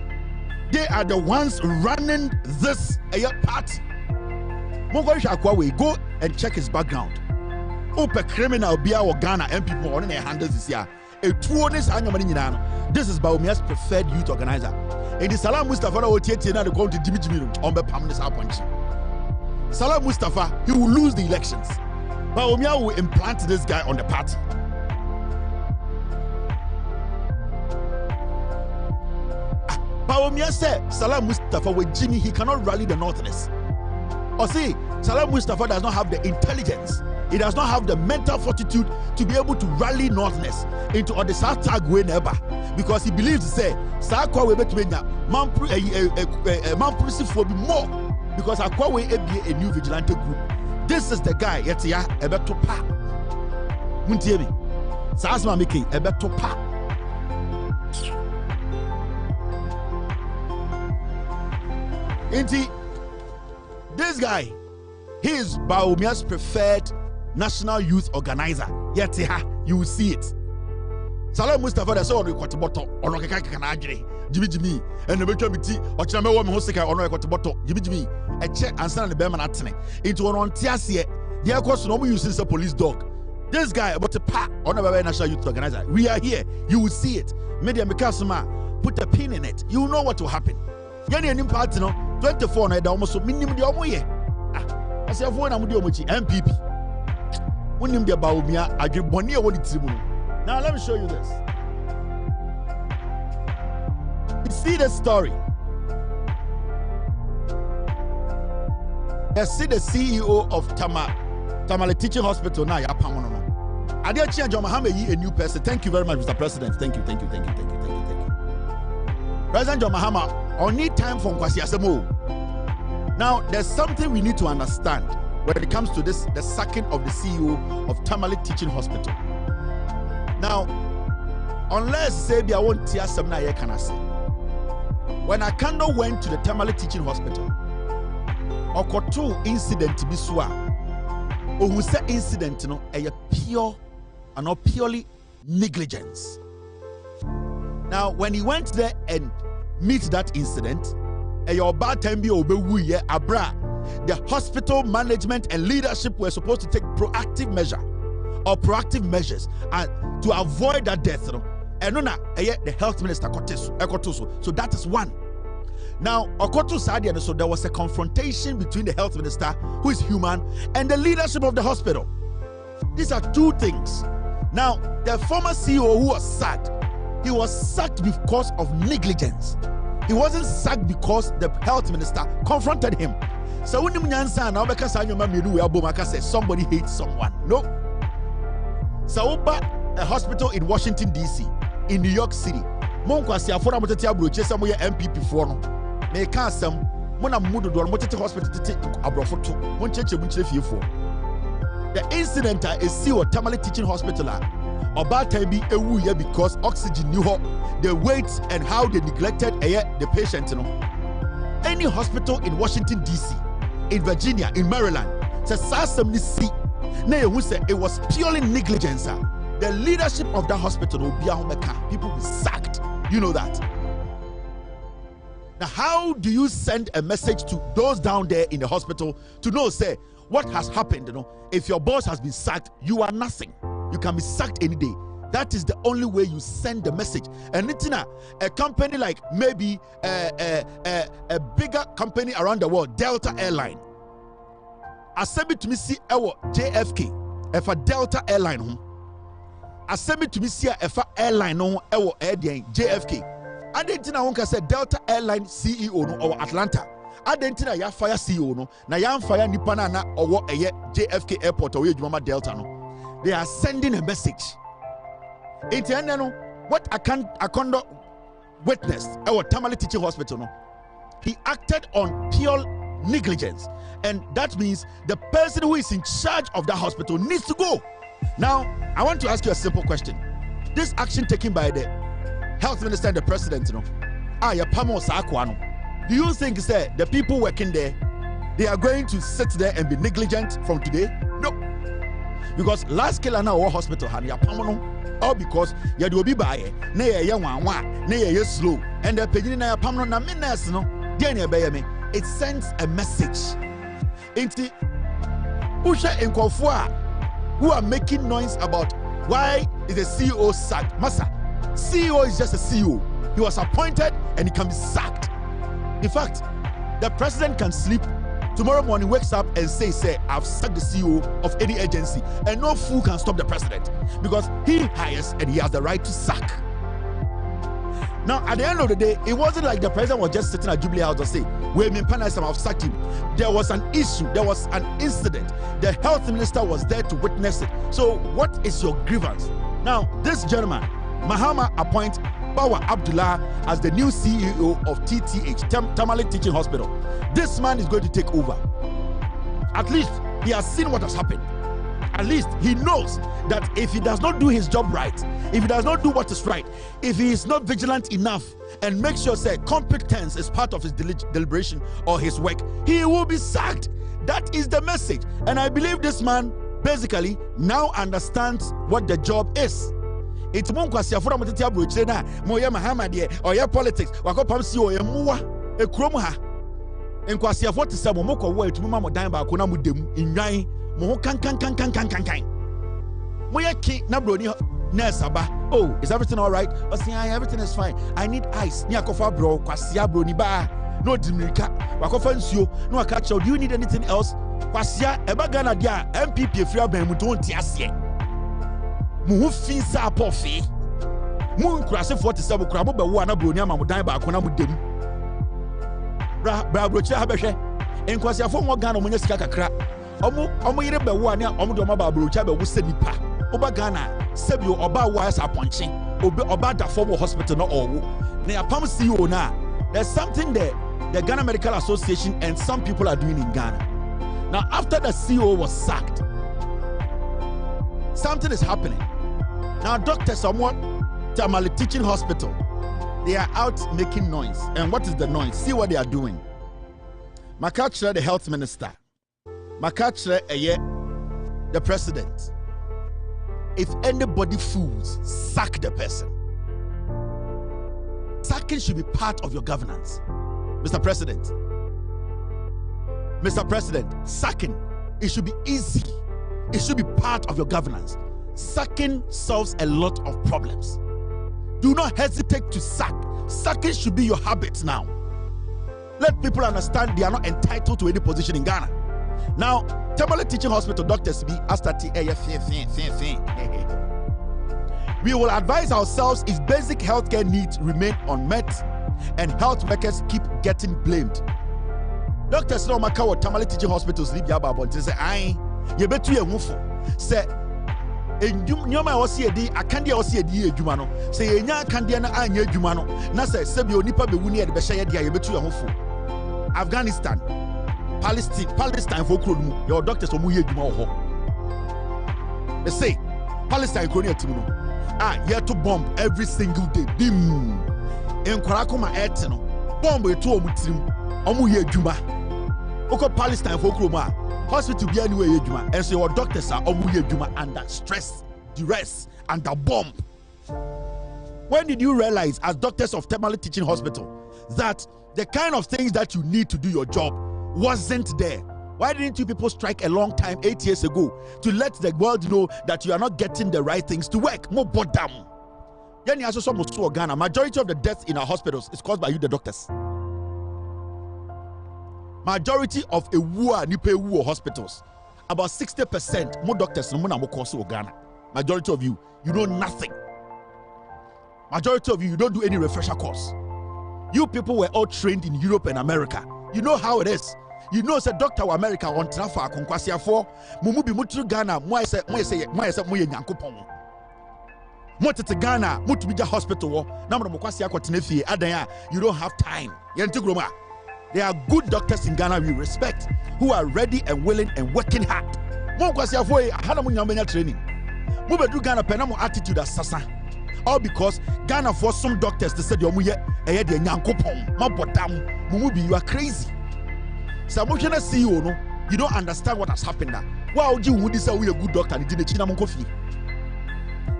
They are the ones running this party. Go and check his background. Open criminal Bia or Ghana MPP on their handles this year. This is Bawumia's preferred youth organizer. And the Salam Mustafa will take the country Jimmy on the permanent appointment. Salam Mustafa, he will lose the elections. Bawumia will implant this guy on the party. Bawumia said Salam Mustafa with Jimmy, he cannot rally the Northerners. Or see, Salam Mustafa does not have the intelligence. He does not have the mental fortitude to be able to rally Northerners into the South tag way never. Because he believes to say, Sakwa we bet man for be more. Because Akwa we be a new vigilante group. This is the guy, Yetia, Ebeto Pa. Muntiemi. Sasma making Ebeto Pa. Inti. This guy, he is Bawumia's preferred national youth organizer. Yet you will see it. Salam Mustafa da so record bottle ono keka na adwere Jimmy and the betwa biti o kira me wo me ho sika ono record bottle Jimmy e che ansa na be ma na tene into ono ntiase de akos no mo use as a police dog. This guy about to pa ono be national youth organizer. We are here. You will see it. Media Mikasuma, put a pin in it. You will know what will happen. Yani enim party no 24 na da almost minimum de omo ye. As you na mudi omochi MPP. Unim de Bawumia adwebone e woni tirimu. Now let me show you this. You see the story. You see the CEO of Tamale Teaching Hospital now. Adia John Mahama a new person. Thank you very much, Mr. President. Thank you. President John Mahama, I need time for Kwasi Asemo. Now, there's something we need to understand when it comes to this, the sacking of the CEO of Tamale Teaching Hospital. Now, unless say I won't tear some na can I say. When Akando went to the Tamale Teaching Hospital, Okoto incident biswa. Or who said incident no a pure and not purely negligence. Now, when he went there and meet that incident, your bad time be obewu abra. The hospital management and leadership were supposed to take proactive measures and to avoid that death. And the health minister Ekow. So that is one. Now, Okoto Sadia, so there was a confrontation between the health minister, who is human, and the leadership of the hospital. These are two things. Now, the former CEO who was sacked, he was sacked because of negligence. He wasn't sacked because the health minister confronted him. So when somebody hates someone. No. So a hospital in Washington DC, in New York City, MPP for no. Me can't say mona mudu do motete hospital abrofoto mon cheche bunchire fiefo. The incident is see Tamale Teaching Hospital about time be ewu here because oxygen knew the weight and how they neglected the patient. Any hospital in Washington DC, in Virginia, in Maryland, says it was purely negligence. The leadership of that hospital will be people will be sacked. You know that. Now, how do you send a message to those down there in the hospital to know, say, what has happened? If your boss has been sacked, you are nothing. You can be sacked any day. That is the only way you send the message. And it's a company like maybe a bigger company around the world, Delta Airline. I send it to me see JFK, if a Delta Airline. I send it to me see if a airline JFK. I didn't know say Delta Airline CEO no or Atlanta. I didn't know ya fire CEO no. Na ya fire nipana na or JFK airport or Jumama Delta no. They are sending a message. What I can't witness our Tamale Teaching Hospital no. He acted on pure negligence, and that means the person who is in charge of that hospital needs to go. Now, I want to ask you a simple question. This action taken by the health minister and the president, do you think the people working there, they are going to sit there and be negligent from today? No. Because last killer now our hospital had all because you do be by slow and the paging na pamno na minutes no it sends a message into Usha Ekow who are making noise about why is the CEO sacked. Masa, CEO is just a CEO. He was appointed and he can be sacked. In fact, the president can sleep tomorrow morning, wakes up and say, I've sacked the CEO of any agency, and no fool can stop the president because he hires and he has the right to sack. Now, at the end of the day, it wasn't like the president was just sitting at Jubilee House and say, "Wait, me Panasam, I've sacked him." There was an issue, there was an incident. The health minister was there to witness it. So, what is your grievance? Now, this gentleman, Mahama, appoints Bawa Abdullah as the new CEO of TTH, Tamale Teaching Hospital. This man is going to take over. At least he has seen what has happened. At least he knows that if he does not do his job right, if he does not do what is right, if he is not vigilant enough and make sure competence is part of his deliberation or his work, he will be sacked. That is the message. And I believe this man basically now understands what the job is. It's Monkwasi Afura Motiti Abroche na Moya Mahamadi or your politics, Wakopam si or Mua, a Kromha. And Kwasi Afua to Sabo Moko way to Mama Damba Konamu dem in Nai, Moho can. Moya Ki Nabroni Nesaba. Oh, is everything all right? But see, everything is fine. I need ice. Niakofa bro, Kwasia Broni Ba. No Dimika, Wakofansio, no catch. Do you need anything else? Kwasia, Ebagana dia, MPP Fria Bemuton Tiasie. Mu fin sa pofi mu nkurase 47 krabo be wo ana broni ama mudan ba akona mu dem bra brochi ha behwe enkwase afo mo Ghana mo nya sika kakra omo yire be wo ana omo do ma ba brochi be wo senipa oba Ghana sebio oba wo asa ponche oba da form hospital no owo na yapam CEO na there's something there the Ghana Medical Association and some people are doing in Ghana. Now after the CEO was sacked, something is happening. Now, doctors somewhat Tamale Teaching Hospital, they are out making noise. And what is the noise? See what they are doing. Makachre, the health minister. Makachre, the president. If anybody fools, sack the person. Sacking should be part of your governance. Mr. President. Mr. President, sacking, it should be easy. It should be part of your governance. Sacking solves a lot of problems. Do not hesitate to sack. Sacking should be your habit now. Let people understand they are not entitled to any position in Ghana. Now, Tamale Teaching Hospital doctors be we will advise ourselves if basic healthcare needs remain unmet and health workers keep getting blamed. Doctors no maka what Tamale Teaching Hospital sleep yaba but say aye ye betu ye hufo say nyoma wasi edi akande wasi edi adwuma no say yenya akande na anya adwuma no na say sebi onipa bewu ne ye be hye dia ye betu ye hufo. Afghanistan, Palestine for Kron, your doctors will move ho. They say Palestine Kronia Timuno. Here to bomb every single day. Bim in Kwarakoma Etino. Bomb a 2 Mutrim, Omuye Juma. Oko Palestine for Kroma. Hospital be anyway Juma. And so your doctors are Omuye Juma under stress, duress, under bomb. When did you realize, as doctors of Tamale Teaching Hospital, that the kind of things that you need to do your job wasn't there? Why didn't you people strike a long time, 8 years ago, to let the world know that you are not getting the right things to work? More bottom. Majority of the deaths in our hospitals is caused by you, the doctors. Majority of a Nipe hospitals, about 60% more doctors no more cause Ghana. Majority of you know nothing. Majority of you don't do any refresher course. You people were all trained in Europe and America. You know how it is. You know, say Doctor of America on Trafa Konkwasiya for Mumubi Mutru Ghana, Moye Nyankopon. Motete Ghana, Mutubija Hospital, Namro Mokwasiya Kotinefi, Adaya, you don't have time. Yentugroma. There are good doctors in Ghana we respect who are ready and willing and working hard. Mokwasiya for Hanamunya training. Mubedu Ghana Penamo attitude as Sasa. All because Ghana for some doctors to say you are crazy. So CEO no, you don't understand what has happened now. Why would you say we a good doctor and did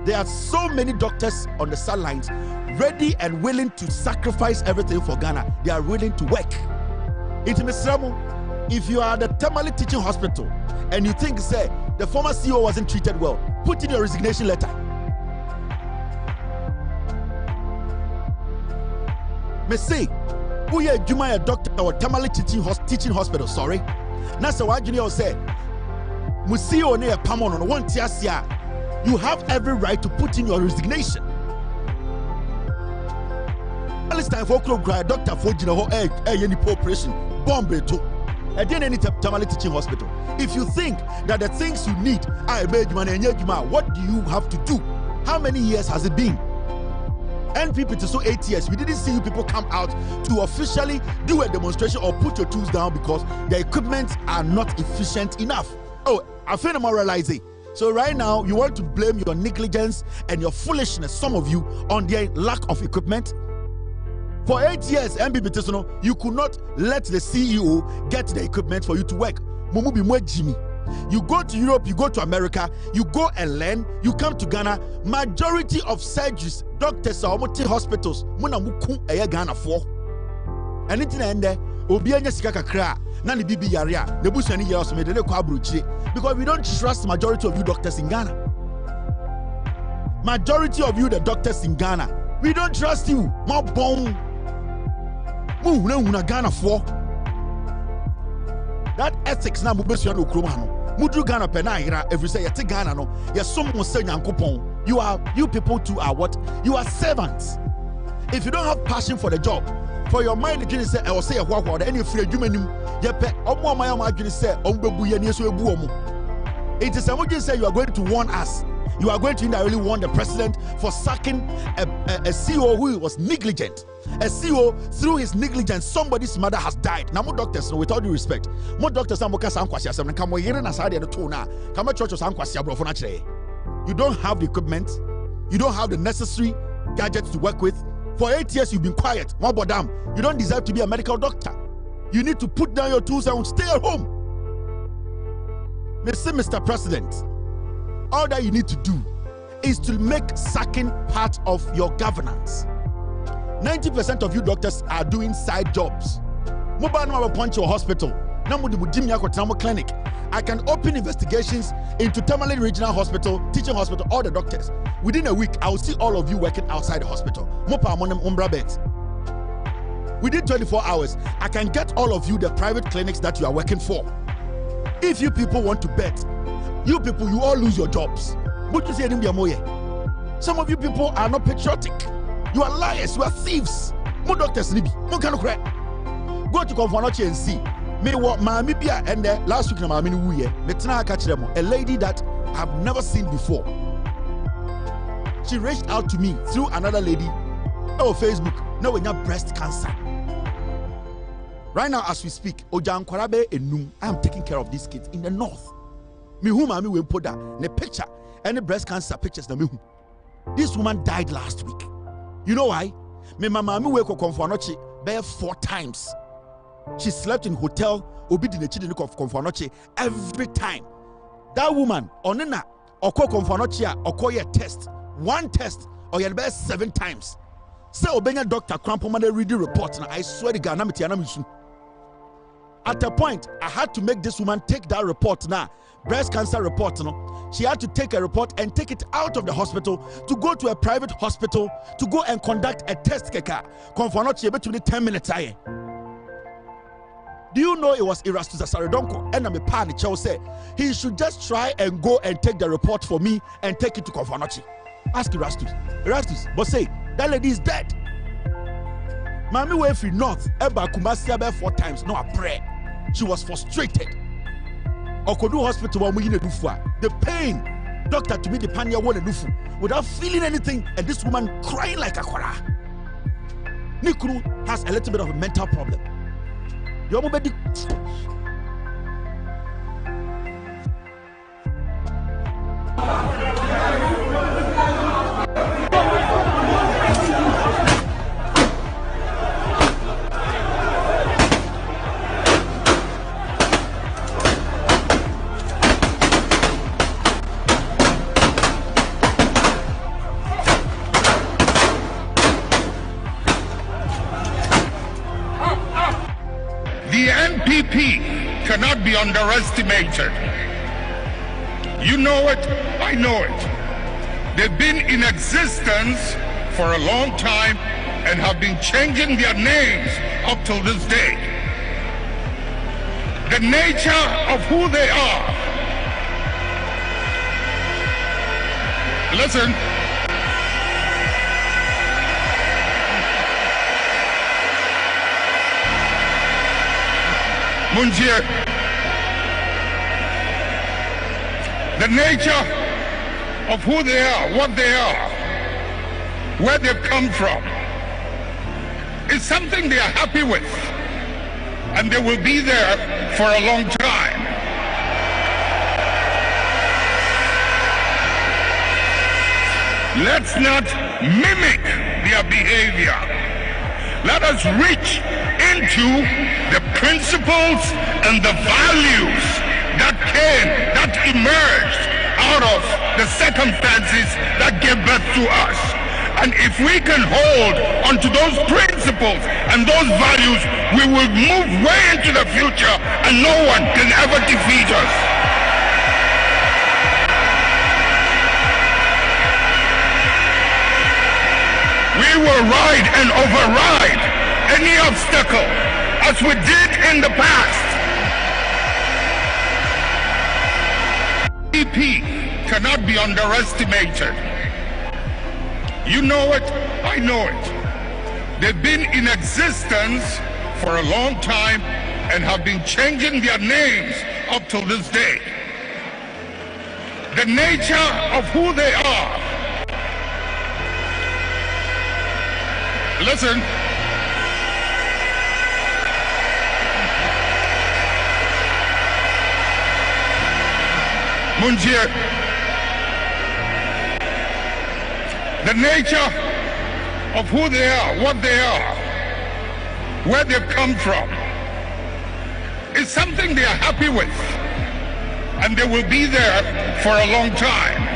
there are so many doctors on the sidelines ready and willing to sacrifice everything for Ghana. They are willing to work. If you are at the Tamale Teaching Hospital and you think say the former CEO wasn't treated well, put in your resignation letter. Me say, who are a doctor or Tamale Teaching Hospital, sorry. Nasa Wajini say, Musio ne Pamon on one tiasia. You have every right to put in your resignation. Palestine for Doctor Fojino any operation, bomb to. Again, any Tamale Teaching Hospital. If you think that the things you need are what do you have to do? How many years has it been? NPP to so 8 years, we didn't see you people come out to officially do a demonstration or put your tools down because the equipment are not efficient enough. Oh, I feel demoralizing. So right now, you want to blame your negligence and your foolishness, some of you, on their lack of equipment. For 8 years, NPP Tisono, you could not let the CEO get the equipment for you to work. Mumubi mwe Jimmy. You go to Europe, you go to America, you go and learn, you come to Ghana. Majority of surgeries, doctors are almost hospitals. Muna muku eye Ghana for. And it's in there, obi anya sika kakra, nani bibi yaria, nebusu ani years me de kwa abruchi. Because we don't trust majority of you doctors in Ghana. Majority of you the doctors in Ghana, we don't trust you. Ma bon. Mu una Ghana for. That ethics na mubesu no kroma no. Mudu Ghana penahira every say yete Ghana no. Ya someone say nyankopon. You people too are what? You are servants. If you don't have passion for the job, for your mind again say I will say what any free adwumanim yepe omo amayam adwene say ombebu ye ne so ebu omo. It is someone say you are going to warn us. You are going to indirectly warn the president for sacking a CEO who was negligent. A CEO, through his negligence, somebody's mother has died. Now, more doctors, with all due respect, more doctors are more Sanquasia, some come here and aside the two now. Come a church of Sanquasia, bro, for naturally. You don't have the equipment, you don't have the necessary gadgets to work with. For 8 years, you've been quiet. More damn, you don't deserve to be a medical doctor. You need to put down your tools and stay at home. Mr. President, all that you need to do is to make sacking part of your governance. 90% of you doctors are doing side jobs. Mobile no punch your hospital. Clinic. I can open investigations into Tamale Regional Hospital, Teaching Hospital, all the doctors. Within a week, I will see all of you working outside the hospital. Within 24 hours, I can get all of you the private clinics that you are working for. If you people want to bet, you people, you all lose your jobs. Some of you people are not patriotic. You are liars, you are thieves. Mo doctors nibi, mo kanu kre. Go to Konfonoche and see. Me what Mami Bia and last week na Mami Wuye. Metna catch them. A lady that I've never seen before. She reached out to me through another lady on Facebook. Now we have breast cancer. Right now, as we speak, Ojan Kwarabe Enum, I am taking care of these kids in the north. Me who Mami will put that the picture and the breast cancer pictures. This woman died last week. You know why? Me mama mi wake up Konfonoche 4 times. She slept in hotel every time. That woman onena oko Konfonoche okoye test. One test or you 7 times. Say obenya doctor Krampoma read the report. I swear to God, at a point, I had to make this woman take that report now. Breast cancer report. She had to take a report and take it out of the hospital to go to a private hospital to go and conduct a test. Konfonoche between 10 minutes. Do you know it was Erastus Asaredonko and I'm a party chow say he should just try and go and take the report for me and take it to Konfonoche. Ask Erastus. Erastus, but say that lady is dead. Mami went free north, Eba Kumasi 4 times, no a prayer. She was frustrated. Okodu hospital the pain, doctor to me the panya without feeling anything, and this woman crying like a kwara. Nikuru has a little bit of a mental problem. The NPP cannot be underestimated. You know it, I know it. They've been in existence for a long time and have been changing their names up till this day. The nature of who they are. Listen. Munjir, the nature of who they are, what they are, where they've come from, is something they are happy with, and they will be there for a long time. Let's not mimic their behavior. Let us reach into the principles and the values that emerged out of the circumstances that gave birth to us. And if we can hold onto those principles and those values, we will move way into the future and no one can ever defeat us. We will ride and override any obstacle as we did in the past. EP cannot be underestimated. You know it, I know it. They've been in existence for a long time and have been changing their names up till this day. The nature of who they are. Listen. Munjir, the nature of who they are, what they are, where they've come from, is something they are happy with, and they will be there for a long time.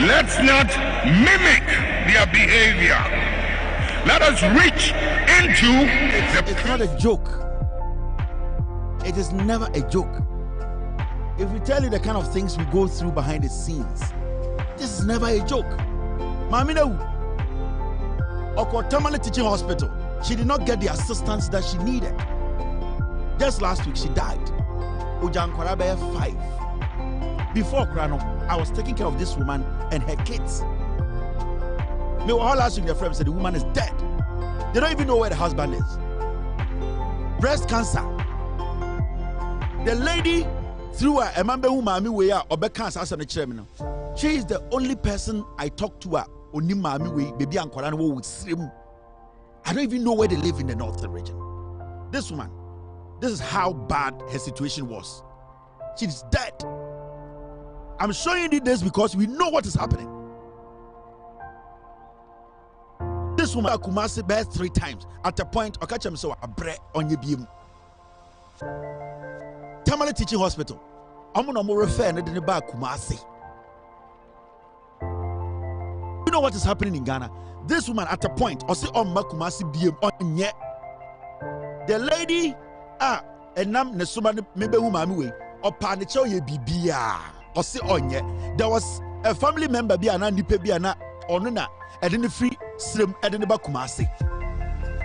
Let's not mimic their behavior. Let us reach into It's not a joke. It is never a joke. If we tell you the kind of things we go through behind the scenes, this is never a joke. Mamina Ekow Teaching Hospital, she did not get the assistance that she needed. Just last week, she died. Ujankwarabe 5. Before Krano, I was taking care of this woman and her kids. Me all last week, their friend said the woman is dead. They don't even know where the husband is. Breast cancer. The lady through her, she is the only person I talk to her. Baby I don't even know where they live in the northern region. This woman, this is how bad her situation was. She's dead. I'm showing you this because we know what is happening. This woman Kumasi birth 3 times. At a point, I catch him so a bread on your beam. Tamale Teaching Hospital. I'm gonna refer and then back Kumasi. You know what is happening in Ghana? This woman at a point, I say on Makumasi BM on yet. The lady and nam nesuma maybe woman way or panicho ye bibia or say on yet. There was a family member be an nipe be an onuna and then the free slim and then Kumasi.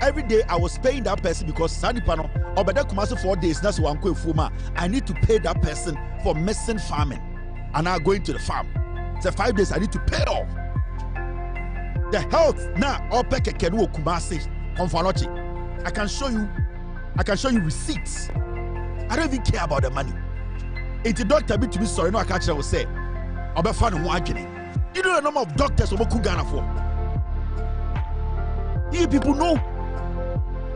Every day I was paying that person because Sanipano or better Kumasi 4 days. That's one quick fuma. I need to pay that person for missing farming and now going to the farm. So 5 days I need to pay off. The health now all peke kenu Kumasi konfanochi. I can show you receipts. I don't even care about the money. If the doctor be to be sorry, no I catch will say I'll be fun one. You know the number of doctors who Ghana for. You people know.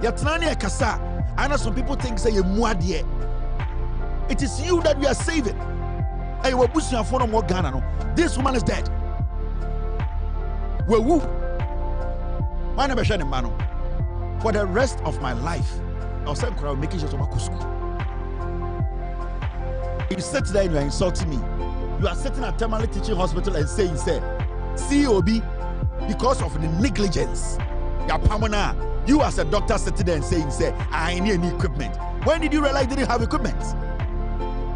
Yatrani Kasa. I know some people think say you muadie. It is you that we are saving. Hey, we're pushing your phone on more Ghana. No, this woman is dead. We're woo. My name is Mano. For the rest of my life, I'll say I'm making sure to my school. You sit there and you are insulting me. You are sitting at Tamale Teaching Hospital and saying, say, COB, because of the negligence. You as a doctor sitting there and saying, say, I need any equipment. When did you realize you didn't have equipment?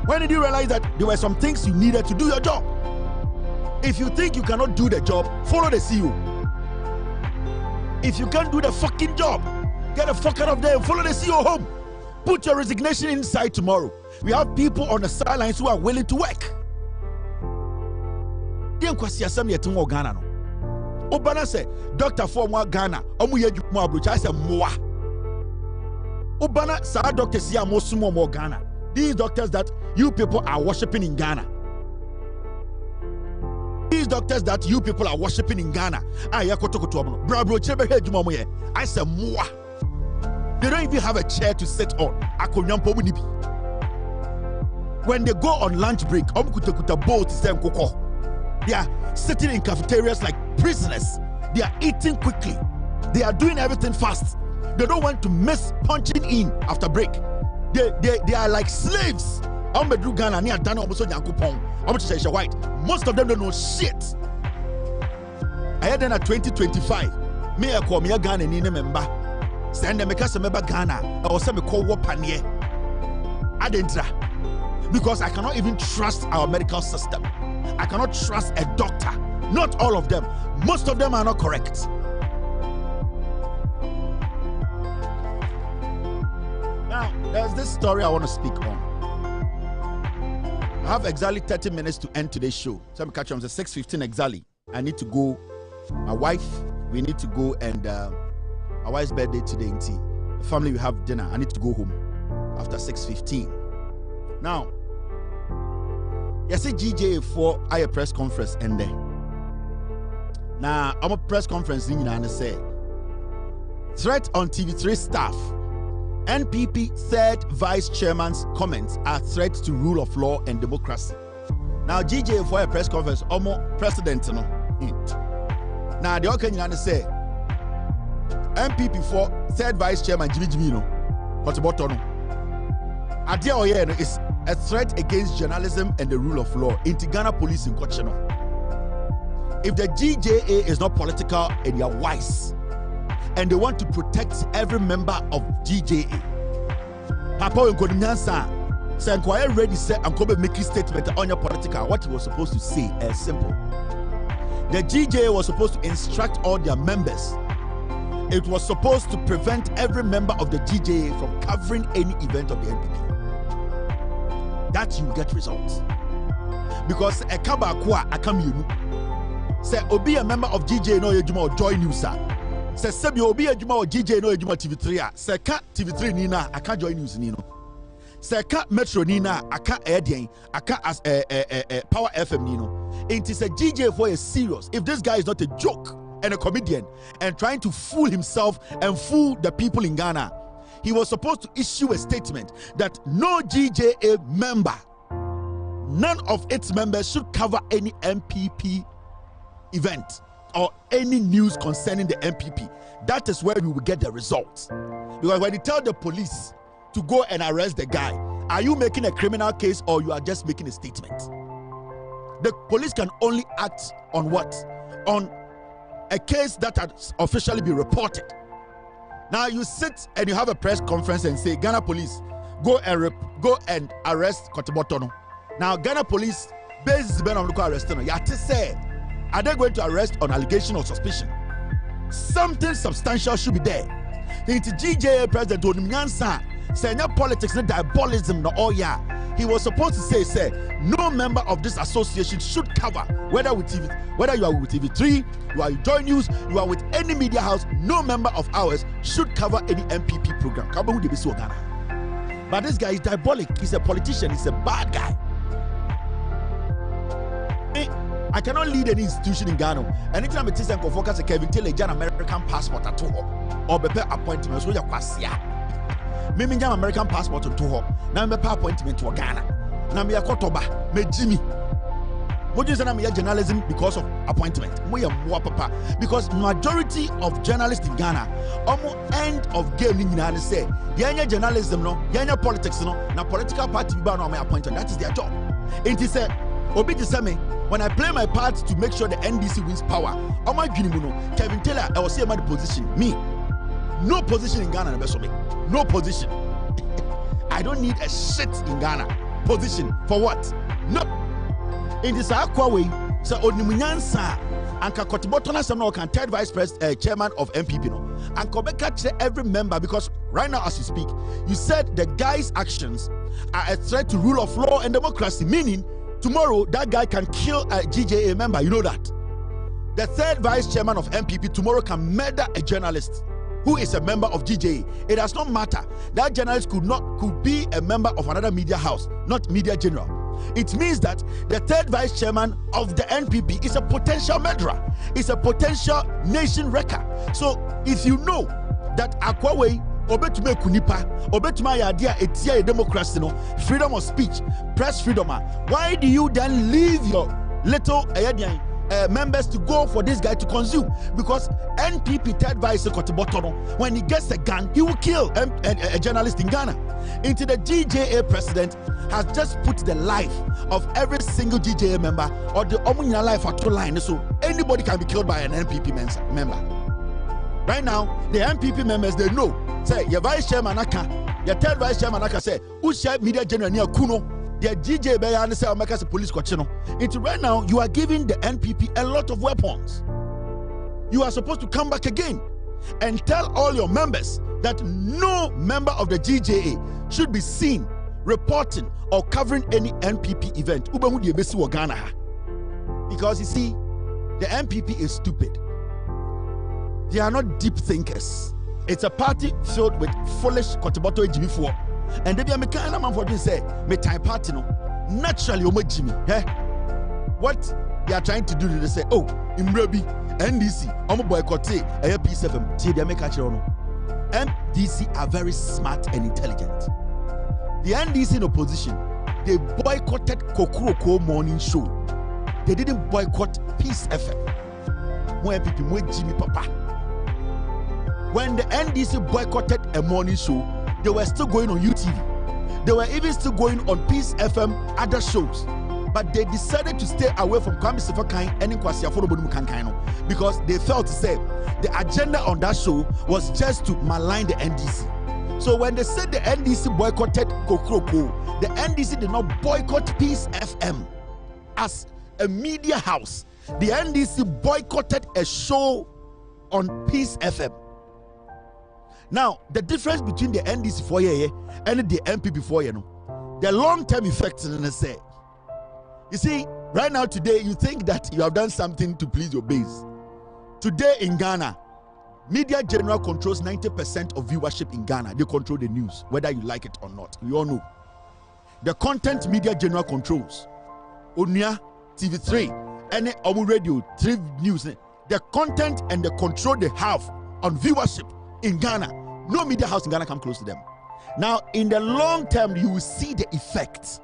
When did you realize that there were some things you needed to do your job? If you think you cannot do the job, follow the CEO. If you can't do the fucking job, get the fuck out of there and follow the CEO home. Put your resignation inside tomorrow. We have people on the sidelines who are willing to work. Obana say, Doctor for more Ghana, I said, Moa. Obana, Sir Doctor Sia more Ghana. These doctors that you people are worshipping in Ghana. These doctors that you people are worshipping in Ghana. I said, Moa. They don't even have a chair to sit on. When they go on lunch break, they are sitting in cafeterias like prisoners. They are eating quickly. They are doing everything fast. They don't want to miss punching in after break. They are like slaves. Most of them don't know shit. I had then at 2025. Me call me a Ghana in member. Send them because member Ghana. I was me call Wapanye. Adentra. Because I cannot even trust our medical system. I cannot trust a doctor. Not all of them. Most of them are not correct. Now, there's this story I want to speak on. I have exactly 30 minutes to end today's show. So I'm catching on 6:15 exactly. I need to go. My wife, we need to go, and my wife's birthday today. The family will have dinner. I need to go home after 6:15. Now, yes, GJ for a press conference and then. Now, I'm a press conference in and say threat on TV3 staff. NPP third vice chairman's comments are threats to rule of law and democracy. Now, GJ for a press conference, almost president. Now, the Okanyana say NPP for third vice chairman Jimmy no. What's about no? Idea is a threat against journalism and the rule of law. In Ghana police in Kochino. if the GJA is not political and they are wise, and they want to protect every member of GJA, Papa Nkodinyansa say Nkwaya ready say Nkobe making statement on your political. What he was supposed to say is simple. The GJA was supposed to instruct all their members. It was supposed to prevent every member of the GJA from covering any event of the NPP. That you get results. Because a kabakwa akamyunu say obi a member of GJA no yejuma or join news sir. Say sebi obi ejuma or GJA no yejuma TV3 say ka TV3 nina aka join news nino. Say ka Metro nina aka edien aka as Power FM nino. It is a GJA for a serious. If this guy is not a joke and a comedian and trying to fool himself and fool the people in Ghana, he was supposed to issue a statement that no GJA member, none of its members should cover any MPP event or any news concerning the MPP. That is where we will get the results. Because when you tell the police to go and arrest the guy, are you making a criminal case or you are just making a statement? The police can only act on what? On a case that has officially been reported. Now you sit and you have a press conference and say, Ghana police, go and arrest Kotibotono. Now Ghana police, basis Ben on arresting. You have to say, are they going to arrest on allegation or suspicion? Something substantial should be there. The GJA president Onimyansa say no politics, no diabolism, no yeah. He was supposed to say, no member of this association should cover, whether you are with TV3, you are with Joy News, you are with any media house, no member of ours should cover any MPP program. But this guy is diabolic. He's a politician. He's a bad guy. I cannot lead any institution in Ghana. Anytime it is a focus, Kevin Taylor, an American passport at all, or be appointments with your kwasia. Me American passport to her. Now me appointment to Ghana. Now me akotoba me Jimmy. What you say na me journalism because of appointment. We are more papa because majority of journalists in Ghana almost end of game in Ghana say yanya journalism no, yanya politics no, na political party be no my appointment. That is their job. It is said obi to say me when I play my part to make sure the NDC wins power. On my Kevin Taylor I was say my position me. No position in Ghana, no position. I don't need a shit in Ghana. Position for what? No. In this way, so Onimunyansa and Kakotibotona Samuel can third vice president, chairman of MPP no, and Kobeka every member because right now as you speak, you said the guy's actions are a threat to rule of law and democracy. Meaning tomorrow that guy can kill a GJA member. You know that. The third vice chairman of MPP tomorrow can murder a journalist who is a member of GJA. It does not matter. That journalist could be a member of another media house, not Media General. It means that the third vice chairman of the NPP is a potential murderer. It's a potential nation wrecker. So if you know that Akwawe obetume kunipa obetume idea etia democracy no, freedom of speech, press freedom, why do you then leave your little members to go for this guy to consume? Because NPP third vice Kotibotono, when he gets a gun, he will kill a journalist in Ghana. Into the GJA president has just put the life of every single GJA member or the Omunya life at two lines. So anybody can be killed by an NPP member. Right now, the NPP members, they know. Say, your vice chairman Aka, your third vice chairman Aka say, who share Media General near Kuno? The GJ Bayan say America's police question. It's right now you are giving the NPP a lot of weapons. You are supposed to come back again and tell all your members that no member of the GJA should be seen reporting or covering any NPP event. Because you see, the NPP is stupid. They are not deep thinkers. It's a party filled with foolish Kotiboto Ejimi. And they be a mechanical man for this say, me type party no. Naturally, Jimmy. What they are trying to do is they say, oh, Imrebi, NDC, boycott Peace FM. NDC are very smart and intelligent. The NDC in opposition, they boycotted Kokuroko morning show. They didn't boycott Peace FM. Jimmy Papa. When the NDC boycotted a morning show, they were still going on UTV. They were even still going on Peace FM, other shows. But they decided to stay away from Kwame Sefakai and Kwasi Afodobonum Kankaino because they felt to say the agenda on that show was just to malign the NDC. So when they said the NDC boycotted Kokroko, the NDC did not boycott Peace FM as a media house. The NDC boycotted a show on Peace FM. Now, the difference between the NDC for you and the MPP for you, the long-term effects in the say. You see, right now today, you think that you have done something to please your base. Today in Ghana, Media General controls 90% of viewership in Ghana. They control the news, whether you like it or not. We all know. The content Media General controls. Onia, TV3, and Omu Radio, 3 News. The content and the control they have on viewership in Ghana, no media house in Ghana come close to them. Now, in the long term, you will see the effect.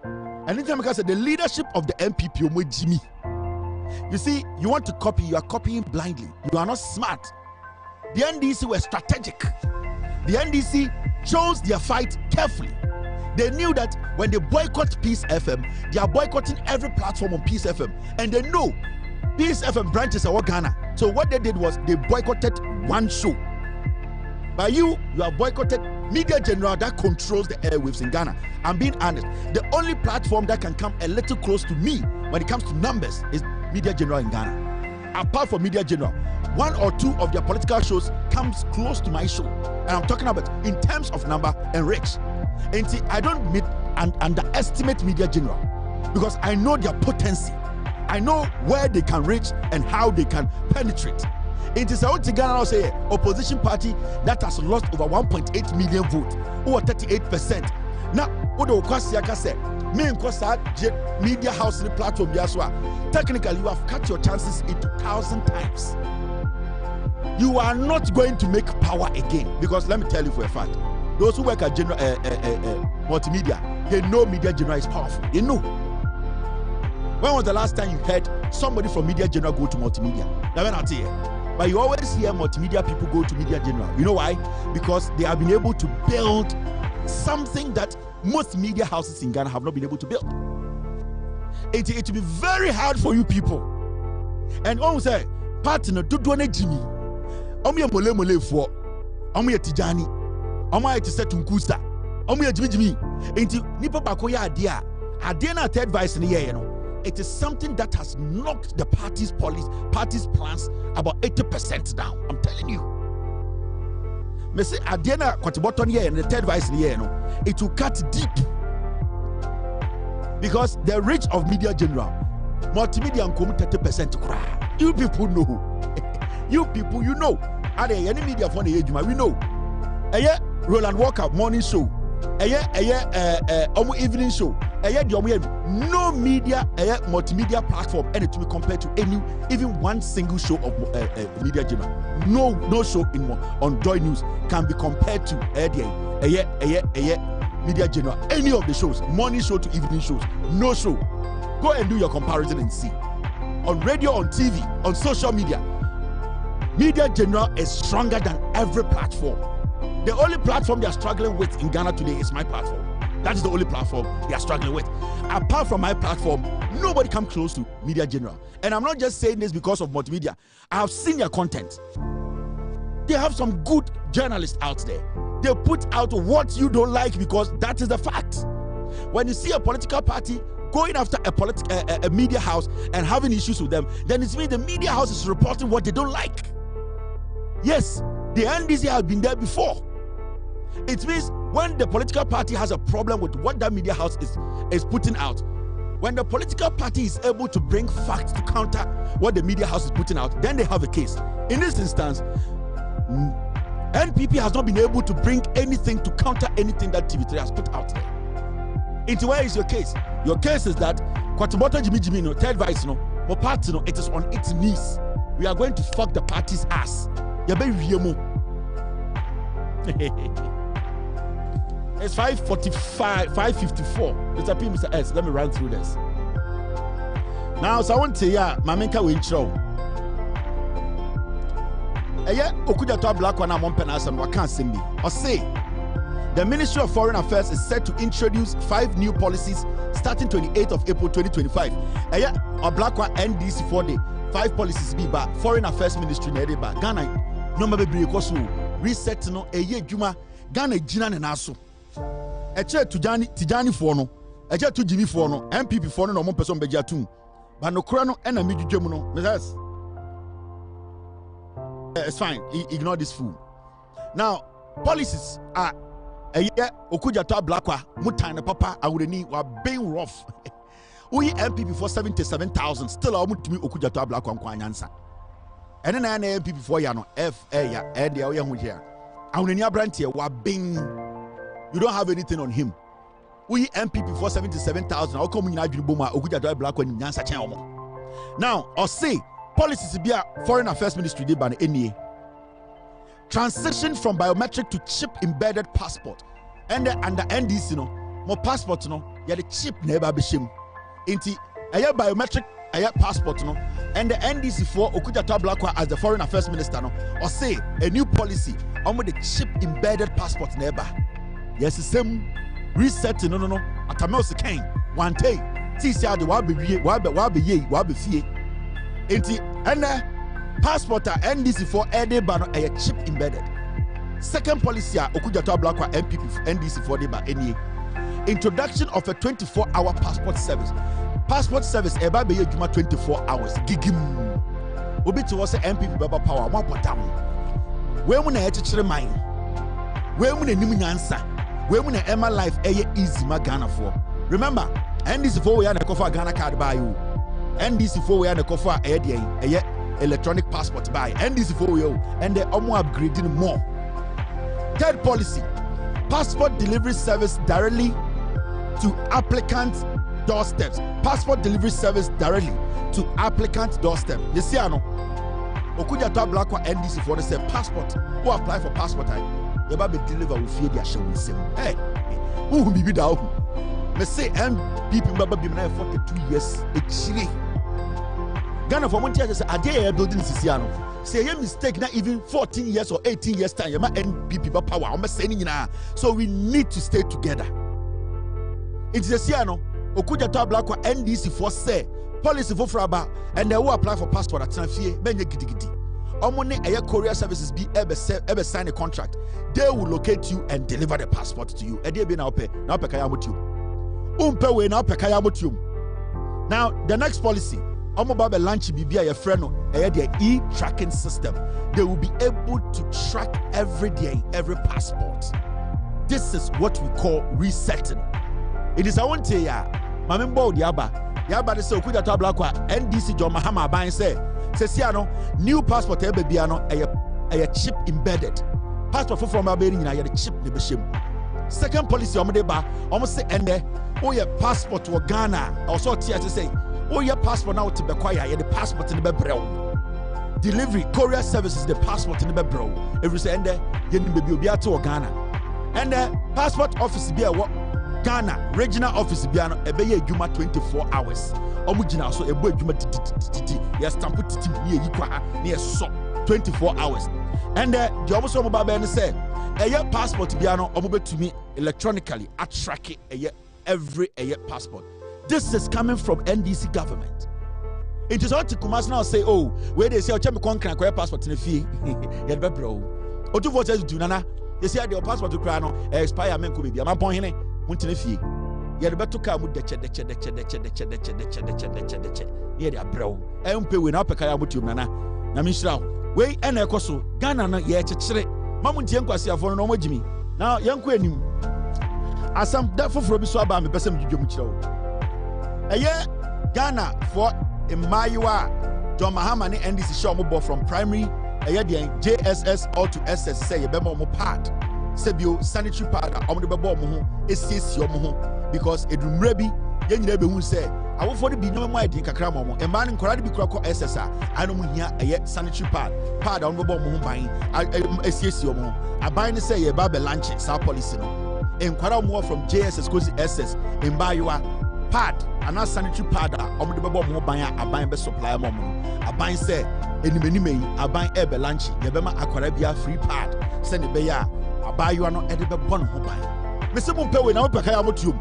And anytime I say the leadership of the MPP, Jimmy. You see, you want to copy, you are copying blindly. You are not smart. The NDC were strategic. The NDC chose their fight carefully. They knew that when they boycott Peace FM, they are boycotting every platform on Peace FM. And they know Peace FM branches are Ghana. So what they did was they boycotted one show. By you are boycotted Media General that controls the airwaves in Ghana. I'm being honest. The only platform that can come a little close to me when it comes to numbers is Media General in Ghana. Apart from Media General, 1 or 2 of their political shows comes close to my show. And I'm talking about in terms of number and reach. And see, I don't underestimate Media General because I know their potency. I know where they can reach and how they can penetrate. It is out to Ghana say opposition party that has lost over 1.8 million votes, over 38%. Now, what do Kwasiaka say? Me and Kwasa media house in the platform Yaswa. Technically, you have cut your chances into 1,000 times. You are not going to make power again because let me tell you for a fact, those who work at multimedia, they know Media General is powerful. They know. When was the last time you heard somebody from Media General go to multimedia? Never not here. But you always hear multimedia people go to Media General. You know why? Because they have been able to build something that most media houses in Ghana have not been able to build. It will be very hard for you people. And when we say, partner, do Jimmy. Mole for Tijani. Tunkusa. Jimmy. Into Nipa Bakoya Adia. Adena third advice in the year, you know. It is something that has knocked the party's plans about 80% down. I'm telling you. Me say Adena Kwatibotton here and the third vice in the year, it will cut deep. Because the reach of Media General, multimedia and 30% cry. You people know. You people, you know. Are there any media for the age? We know. Roland Walker morning show. Evening show. No media, multimedia platform, and it will be compared to even one single show of Media General. No show on Joy News can be compared to Media General. Any of the shows, morning show to evening shows, no show. Go and do your comparison and see. On radio, on TV, on social media, Media General is stronger than every platform. The only platform they are struggling with in Ghana today is my platform. That is the only platform they are struggling with. Apart from my platform, nobody comes close to Media General. And I'm not just saying this because of multimedia. I have seen their content. They have some good journalists out there. They put out what you don't like because that is the fact. When you see a political party going after a media house and having issues with them, then it means the media house is reporting what they don't like. Yes, the NDC has been there before. It means when the political party has a problem with what that media house is putting out, when the political party is able to bring facts to counter what the media house is putting out, then they have a case. In this instance, NPP has not been able to bring anything to counter anything that TV3 has put out there. Into where is your case? Your case is that Kwatibotton Jimmy, no, third vice, no, more party, no, it is on its knees. We are going to fuck the party's ass. It's 5:45, 5:54. Mr. P, Mr. S, let me run through this. Now, so I want to say, Mamenka will show. Okuja to black one among penasam, I can't sing me. Or say, The Ministry of Foreign Affairs is set to introduce 5 new policies starting 28th of April 2025. A black one NDC 4 day. 5 policies be back. Foreign Affairs Ministry na ba Ghana no mabe break so reset no juma Ghana jina na so. Eche Tijani for no. Eche to Jimmy for no. MPP for no mo person beja tum. But no kura no na midwudwem no. Yes. It's fine. Ignore this fool. Now, policies are Okuja to Blakwa, Mutana Papa, Awureni were being rough. We MPP for 77,000, still I want to be Okuja to Blakwa Kwanyansa. And then I MPP for Yano, F.A. and the Oyan here. Awureni Abrantia were being, you don't have anything on him. We MPP for 77,000, I'll come in Ajibuma, Okuja to Blakwa Nyansa Chamo. Now, or say, policies be a Foreign Affairs Ministry did by the NEA. Transition from biometric to chip embedded passport. And under NDC no, more passport no, ya the chip never be shim. Inti aya biometric aya passport no, and the NDC for Okuja Blakwa as the Foreign Affairs Minister no, or say a new policy on the chip embedded passport never. Yes, the same reset no. Atamelse Kane one day. See the wabi fie. Inti and passport NDC for any ban a chip embedded. Second policy Okuja Blakwa MPP NDC for the NEA. Introduction of a 24-hour passport service. Passport service eba be juma 24 hours. Gigim. Obi to was MPP baba power one potam. Where mun na echichire mine. Where mun nim nyansa. Where mun Emma life easy ma Ghana for. Remember, NDC for we na kofa Ghana card by you. NDC for we na kofa electronic passport by NDC for you and they are upgrading more. Third policy, passport delivery service directly to applicant doorsteps. Passport delivery service directly to applicant doorstep. You see, I know. Okuja to Blakwa NDC for the same passport. Who apply for passport? You better be delivered with fear. They are showing same. Hey, who will be down? Me say MPP member be now 42 years. Actually, Ghana for one year say a day building Sisiano. Say a mistake not even 14 years or 18 years time. You might NPP power. I'm saying so we need to stay together. It's the Siano. Okuja to Blakwa NDC for say policy for Fraba and they will apply for passport at Sanfie. Benye gidi. Omone air courier services be ever sign a contract. They will locate you and deliver the passport to you. Ede be now pay kaya mutu. Umpe we now pay kaya mutu. Now the next policy. Omobabe lunch bibia your friend their e-tracking system. They will be able to track every day, every passport. This is what we call resetting. It is I want to ya. Mamembo Yaba de say Okuja Blakwa NDC John Mahama Ban say new passport biano a chip embedded. Passport from Baberi na the chip ne beshim. Second policy almost say ende your passport to Ghana also to say your passport now to Bequia, the passport in the Bebrel. Delivery, courier services, the passport in the Bebrel. Every say, and you be to Ghana. And the passport office be a Ghana, regional office be a Juma 24 hours. Omujina so a boy Juma yes, stamp near so 24 hours. And the almost mobile say, a passport be an omobe to me electronically, at track it every passport. This is coming from NDC government. It is not to come now say, oh, where they say, oh, check me can passport in the fee. You'd be bro. Or two voters do nana. They say your passport to crown expire. Men could be. I'm point here. Want to fee. You'd better come with the check. Yeah, they are bro. I don't pay when I pay out you nana. Namishrao. Way and a coso. Ghana yet chere. Mamun Tianquasia for no more Jimmy. Now, young Queen. As some that for Robiswaba, me person you Joe. Ghana for Maiwa John Mahama NDC show mobile from primary JSS all to SS say bemo mo pad sebio sanitary pad the bebo mo esiesie mo because edumre bi ye nyina be hu say awo for the bi no mo adi kakra mo e man nkora de bi kura ko SS a ano mo hia sanitary pad omo bebo mo ban esiesie mo aban ne say ye ba be lunch sa policy no enkwara mo from JSS go to SS in Maiwa pad and a sanitary pad the bebo mo ban aban be supply mo aban say enimeni aban ebe lunch ye be ma akwara bia free pad send be ya abayewa no ede be bon ho ban me se mo pɛ we na wo pɛ kaya motuom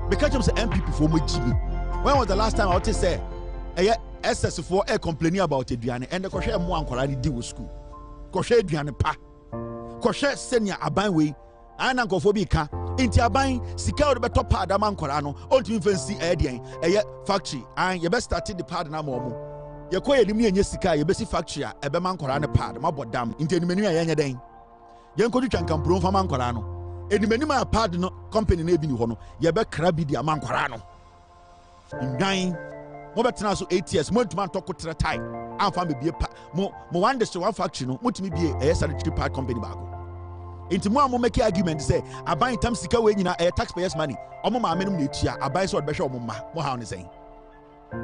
me catch him say MPP for mo gimi. When was the last time I would say SS for complaining about aduane and the koshe mo ankwara ni di wo school koshe aduane pa koshe senior aban we ana nkofo bi ka inti aban sika wo be top pad am ankwara no ontimi fancy edian factory an ye be started the pad na mo ye koye ni enye sika ye be si factory a ebe man ankwara ne pad ma bodam inti enimani a yenye den ye nkodu twankampro fa man ankwara no enimani a pad no company na ebi ni ho no ye be kra bi di am ankwara no ngan mo betena so 8 years mo ntuma ntoko tre tai amfa me bie pa mo one district one factory no mutumi bie sanitary pad company bago inti mo make argument say aban tam sika we nyina taxpayers money omo ma amenum na etua aban so odbehwe omo ma mo ha on say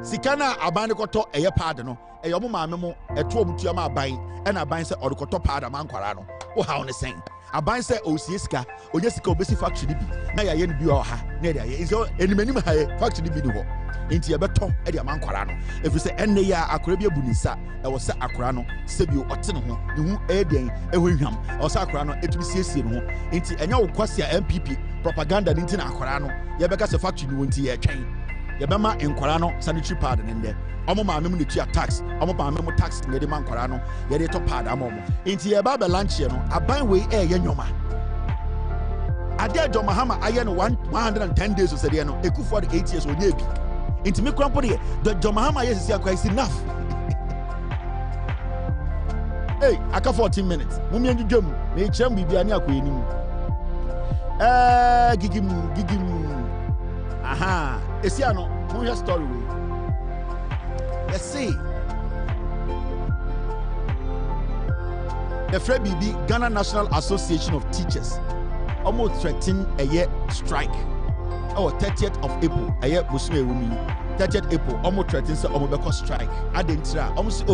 sika na aban de koto pad no omo ma me mo eto omo tua ma aban e na aban say odekoto pad aman kwara no wo ha on say aban say osie sika onye sika obesi factory bi na ya ye no bi o ha na ya ye so enimanim ha ye factory bi ni ho inti ye beto e de amankwara no efi se enne ya akora bi abunisa e wo se akora no se bi ote ne ho ne hu e den e ho hwam o se akora no etumi siesie ne ho inti enya wo kwase a MPP propaganda ni inti na akora no ye beka se factory ni wonti ye twen ye be ma enkwara no sanitary pad ne nde omo ma amem ne tua tax omo ba amem tax ne de mankwara no ye de to pad amomo inti ye ba be lunch ye no aban we e ye nyoma ade adoma hama aye no 110 days so se de no Ekow 8 years onye bi inti me krampo de the Jomahama yes is enough. Hey, aka 14 minutes. Mumi enjudwam, me chem bibia ni akoyenim. Gigim. Aha, esia no, mo hear story we. Let's see. The Fred BB Ghana National Association of Teachers almost threatened a year strike. 30th of April, a year Busme Wumi, 30th April, almost threatened to Omobeko strike. I didn't try. Almost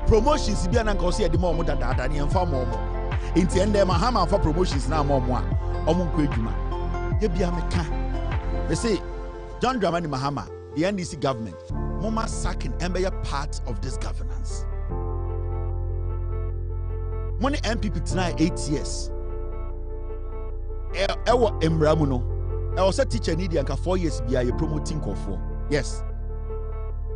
promotions, be an uncle see the moment that I am far more. In the end, Mahama for promotions now more. Omunkwejuma. Yebia Meka. They say John Dramani Mahama, the NDC government, Moma sacking and be a part of this governance. Money MPP tonight 8 years. Ewa Embramuno. I was a teacher need yanka 4 years be a promoting for. Yes.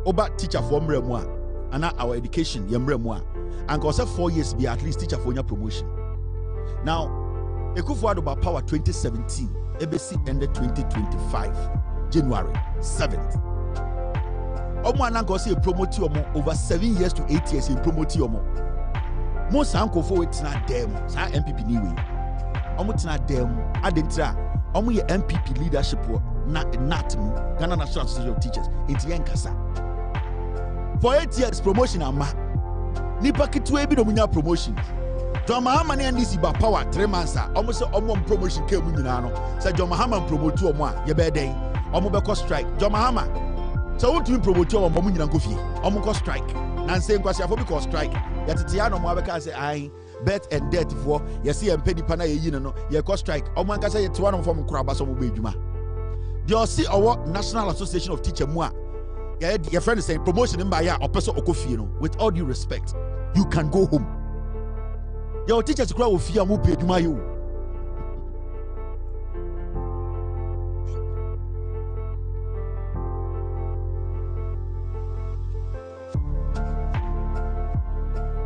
Oba teacher for mremwa and our education yemremwa. And cause 4 years be at least teacher for your promotion. Now, Ekow about power 2017, ABC ended 2025, January 7th. Omo ananko say promote you over 7 years to 8 years in promote you more. Most uncle for it's not them, sa MPP niwe. Omo tina dem adentra. Omo ye MPP leadership na NATM, Ghana National Association of Teachers, inti yenkasa. For 8 years promotion ama. Nipa kitwe bi no munya promotion. John Mahama ne NDC ba power 3 months a omo se omo promotion ke mu nyina no. Say John Mahama promote omo a ye be den. Omo be ko strike. John Mahama so won't you promote omo nyina ko fie. Omo ko strike. Na nse nkwasi afo bi ko strike. Yatete ya no mo abeka say ai birth and death for you see empedi pana ye yin no ye ko strike omo anka say ye tewa no from kuraba so mo be adwuma you see our National Association of Teachers mu a your friend is saying promotion in ya opeso okofie no. With all due respect, you can go home. Your teachers kura wo fie mo pe adwuma yo.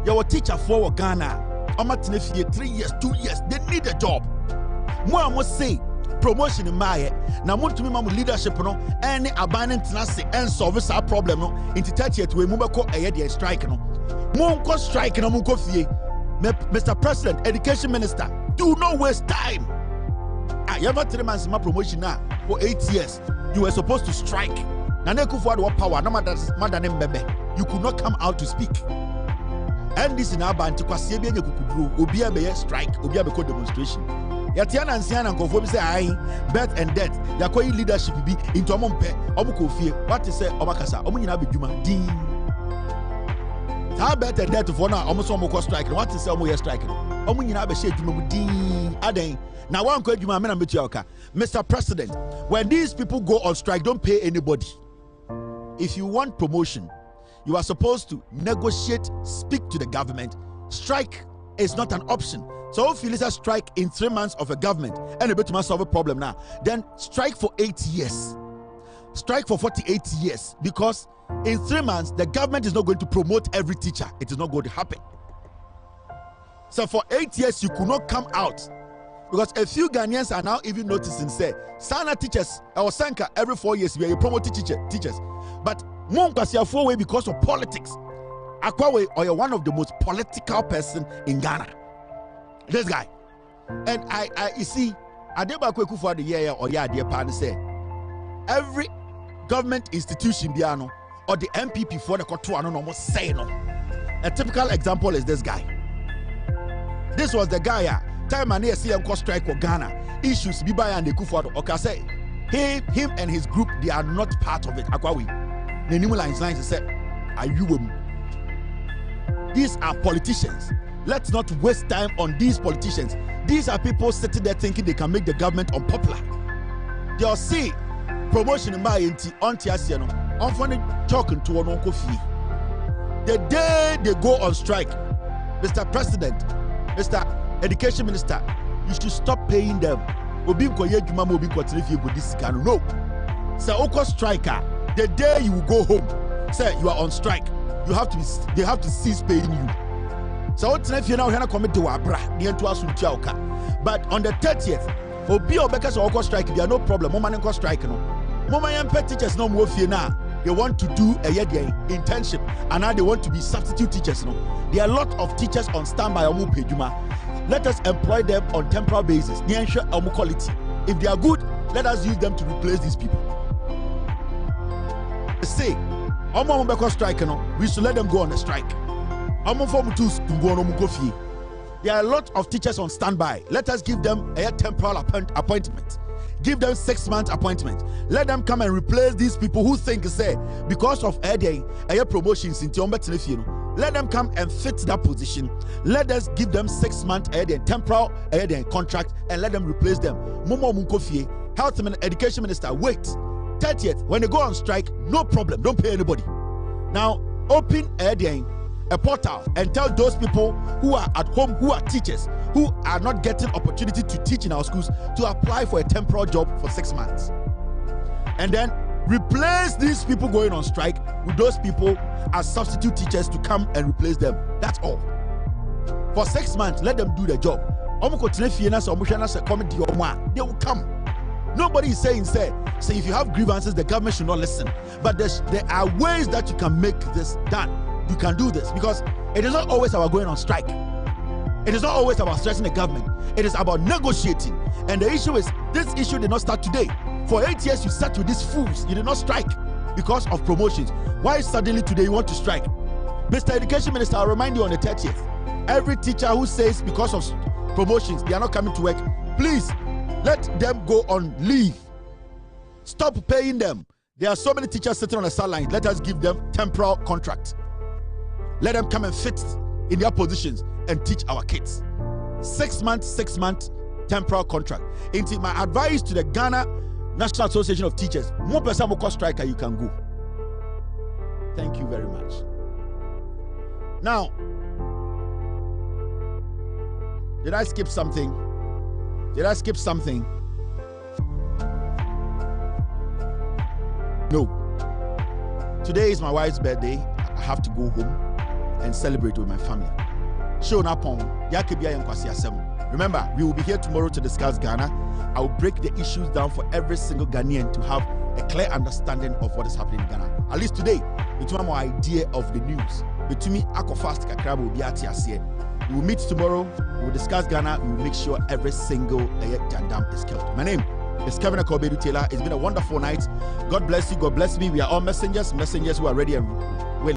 Your teacher for Ghana 3 years, 2 years, they need a job. More must say promotion in my now want to me leadership no any abandoned tenacity and solve our problem no into 30th we move a strike no more strike no Mr. President, Education Minister, do not waste time. I ever 3 months my promotion now for 8 years. You were supposed to strike. Now what power no matter you could not come out to speak. And this in our band to kwasi bi nyekukuduro obi abeye strike obi abeko demonstration yatiana nsiana nkofo bi say ai birth and death yakoyi leadership bi into omompe omukofie what is say obakasa omunyina abedwuma din how birth and death for now omuso omukọ strike what is say omuye strike omunyina abehye adwuma mu din aden na wan kọ adwuma me na metu aka. Mr. President, when these people go on strike, don't pay anybody. If you want promotion, you are supposed to negotiate, speak to the government. Strike is not an option. So if you listen strike in 3 months of a government and a bit to solve a problem now, then strike for 8 years. Strike for 48 years, because in 3 months the government is not going to promote every teacher. It is not going to happen. So for 8 years you could not come out, because a few Ghanaians are now even noticing, say, Sana teachers or Sanka every 4 years we are promoting teachers. But Monkwasiafo way because of politics. Akwawe, or you're one of the most political person in Ghana. This guy. And I you see, Adeba Kweku for the year or ya dear partner say every government institution biano or the MPP for the Kotuano almost say no. A typical example is this guy. This was the guy time and see him strike for Ghana. Issues be by and the Kufuado. Okay, say him and his group, they are not part of it. Akwawi. The new lines say, are you? These are politicians. Let's not waste time on these politicians. These are people sitting there thinking they can make the government unpopular. They'll see promotion in my on Tiasiano, on funny talking to one uncle fee. The day they go on strike, Mr. President, Mr. Education Minister, you should stop paying them. No. Say, Oko striker, the day you go home, say you are on strike, they have to cease paying you. So if you now commit to Abra, but on the 30th, Obi Obeka so Oko strike, there are no problem. Mama Nko strike no. Mama Yampe teachers no more fear now. They want to do a year internship, and now they want to be substitute teachers. No, there are a lot of teachers on standby. Let us employ them on temporary basis. Quality. If they are good, let us use them to replace these people. Say, strike, we should let them go on a strike. There are a lot of teachers on standby. Let us give them a temporal appointment. Give them 6 month appointment. Let them come and replace these people who think, say, because of a promotions in let them come and fit that position. Let us give them 6 month temporal contract and let them replace them. Momo Munkofie, Health and Education Minister, wait. 30th, when they go on strike, no problem, don't pay anybody. Now, open a portal and tell those people who are at home, who are teachers, who are not getting opportunity to teach in our schools, to apply for a temporary job for 6 months. And then replace these people going on strike with those people as substitute teachers to come and replace them. That's all. For 6 months, let them do their job. They will come. Nobody is saying, say if you have grievances, the government should not listen. But there are ways that you can make this done. You can do this, because it is not always about going on strike. It is not always about stressing the government. It is about negotiating. And the issue is, this issue did not start today. For 8 years, you sat with these fools. You did not strike because of promotions. Why suddenly today you want to strike? Mr. Education Minister, I'll remind you on the 30th. Every teacher who says because of promotions, they are not coming to work, please let them go on leave. Stop paying them. There are so many teachers sitting on the sidelines. Let us give them temporal contract. Let them come and fit in their positions and teach our kids. 6 months temporal contract. Into my advice to the Ghana National Association of Teachers, more person will striker, you can go. Thank you very much. Now, did I skip something? No. Today is my wife's birthday. I have to go home and celebrate with my family. Remember, we will be here tomorrow to discuss Ghana. I will break the issues down for every single Ghanaian to have a clear understanding of what is happening in Ghana. At least today, between my idea of the news, between me, Akofast Kakrabo will be at here. We will meet tomorrow. We will discuss Ghana. We will make sure every single Jandam is killed. My name is Kevin Ekow Taylor. It's been a wonderful night. God bless you. God bless me. We are all messengers who are ready and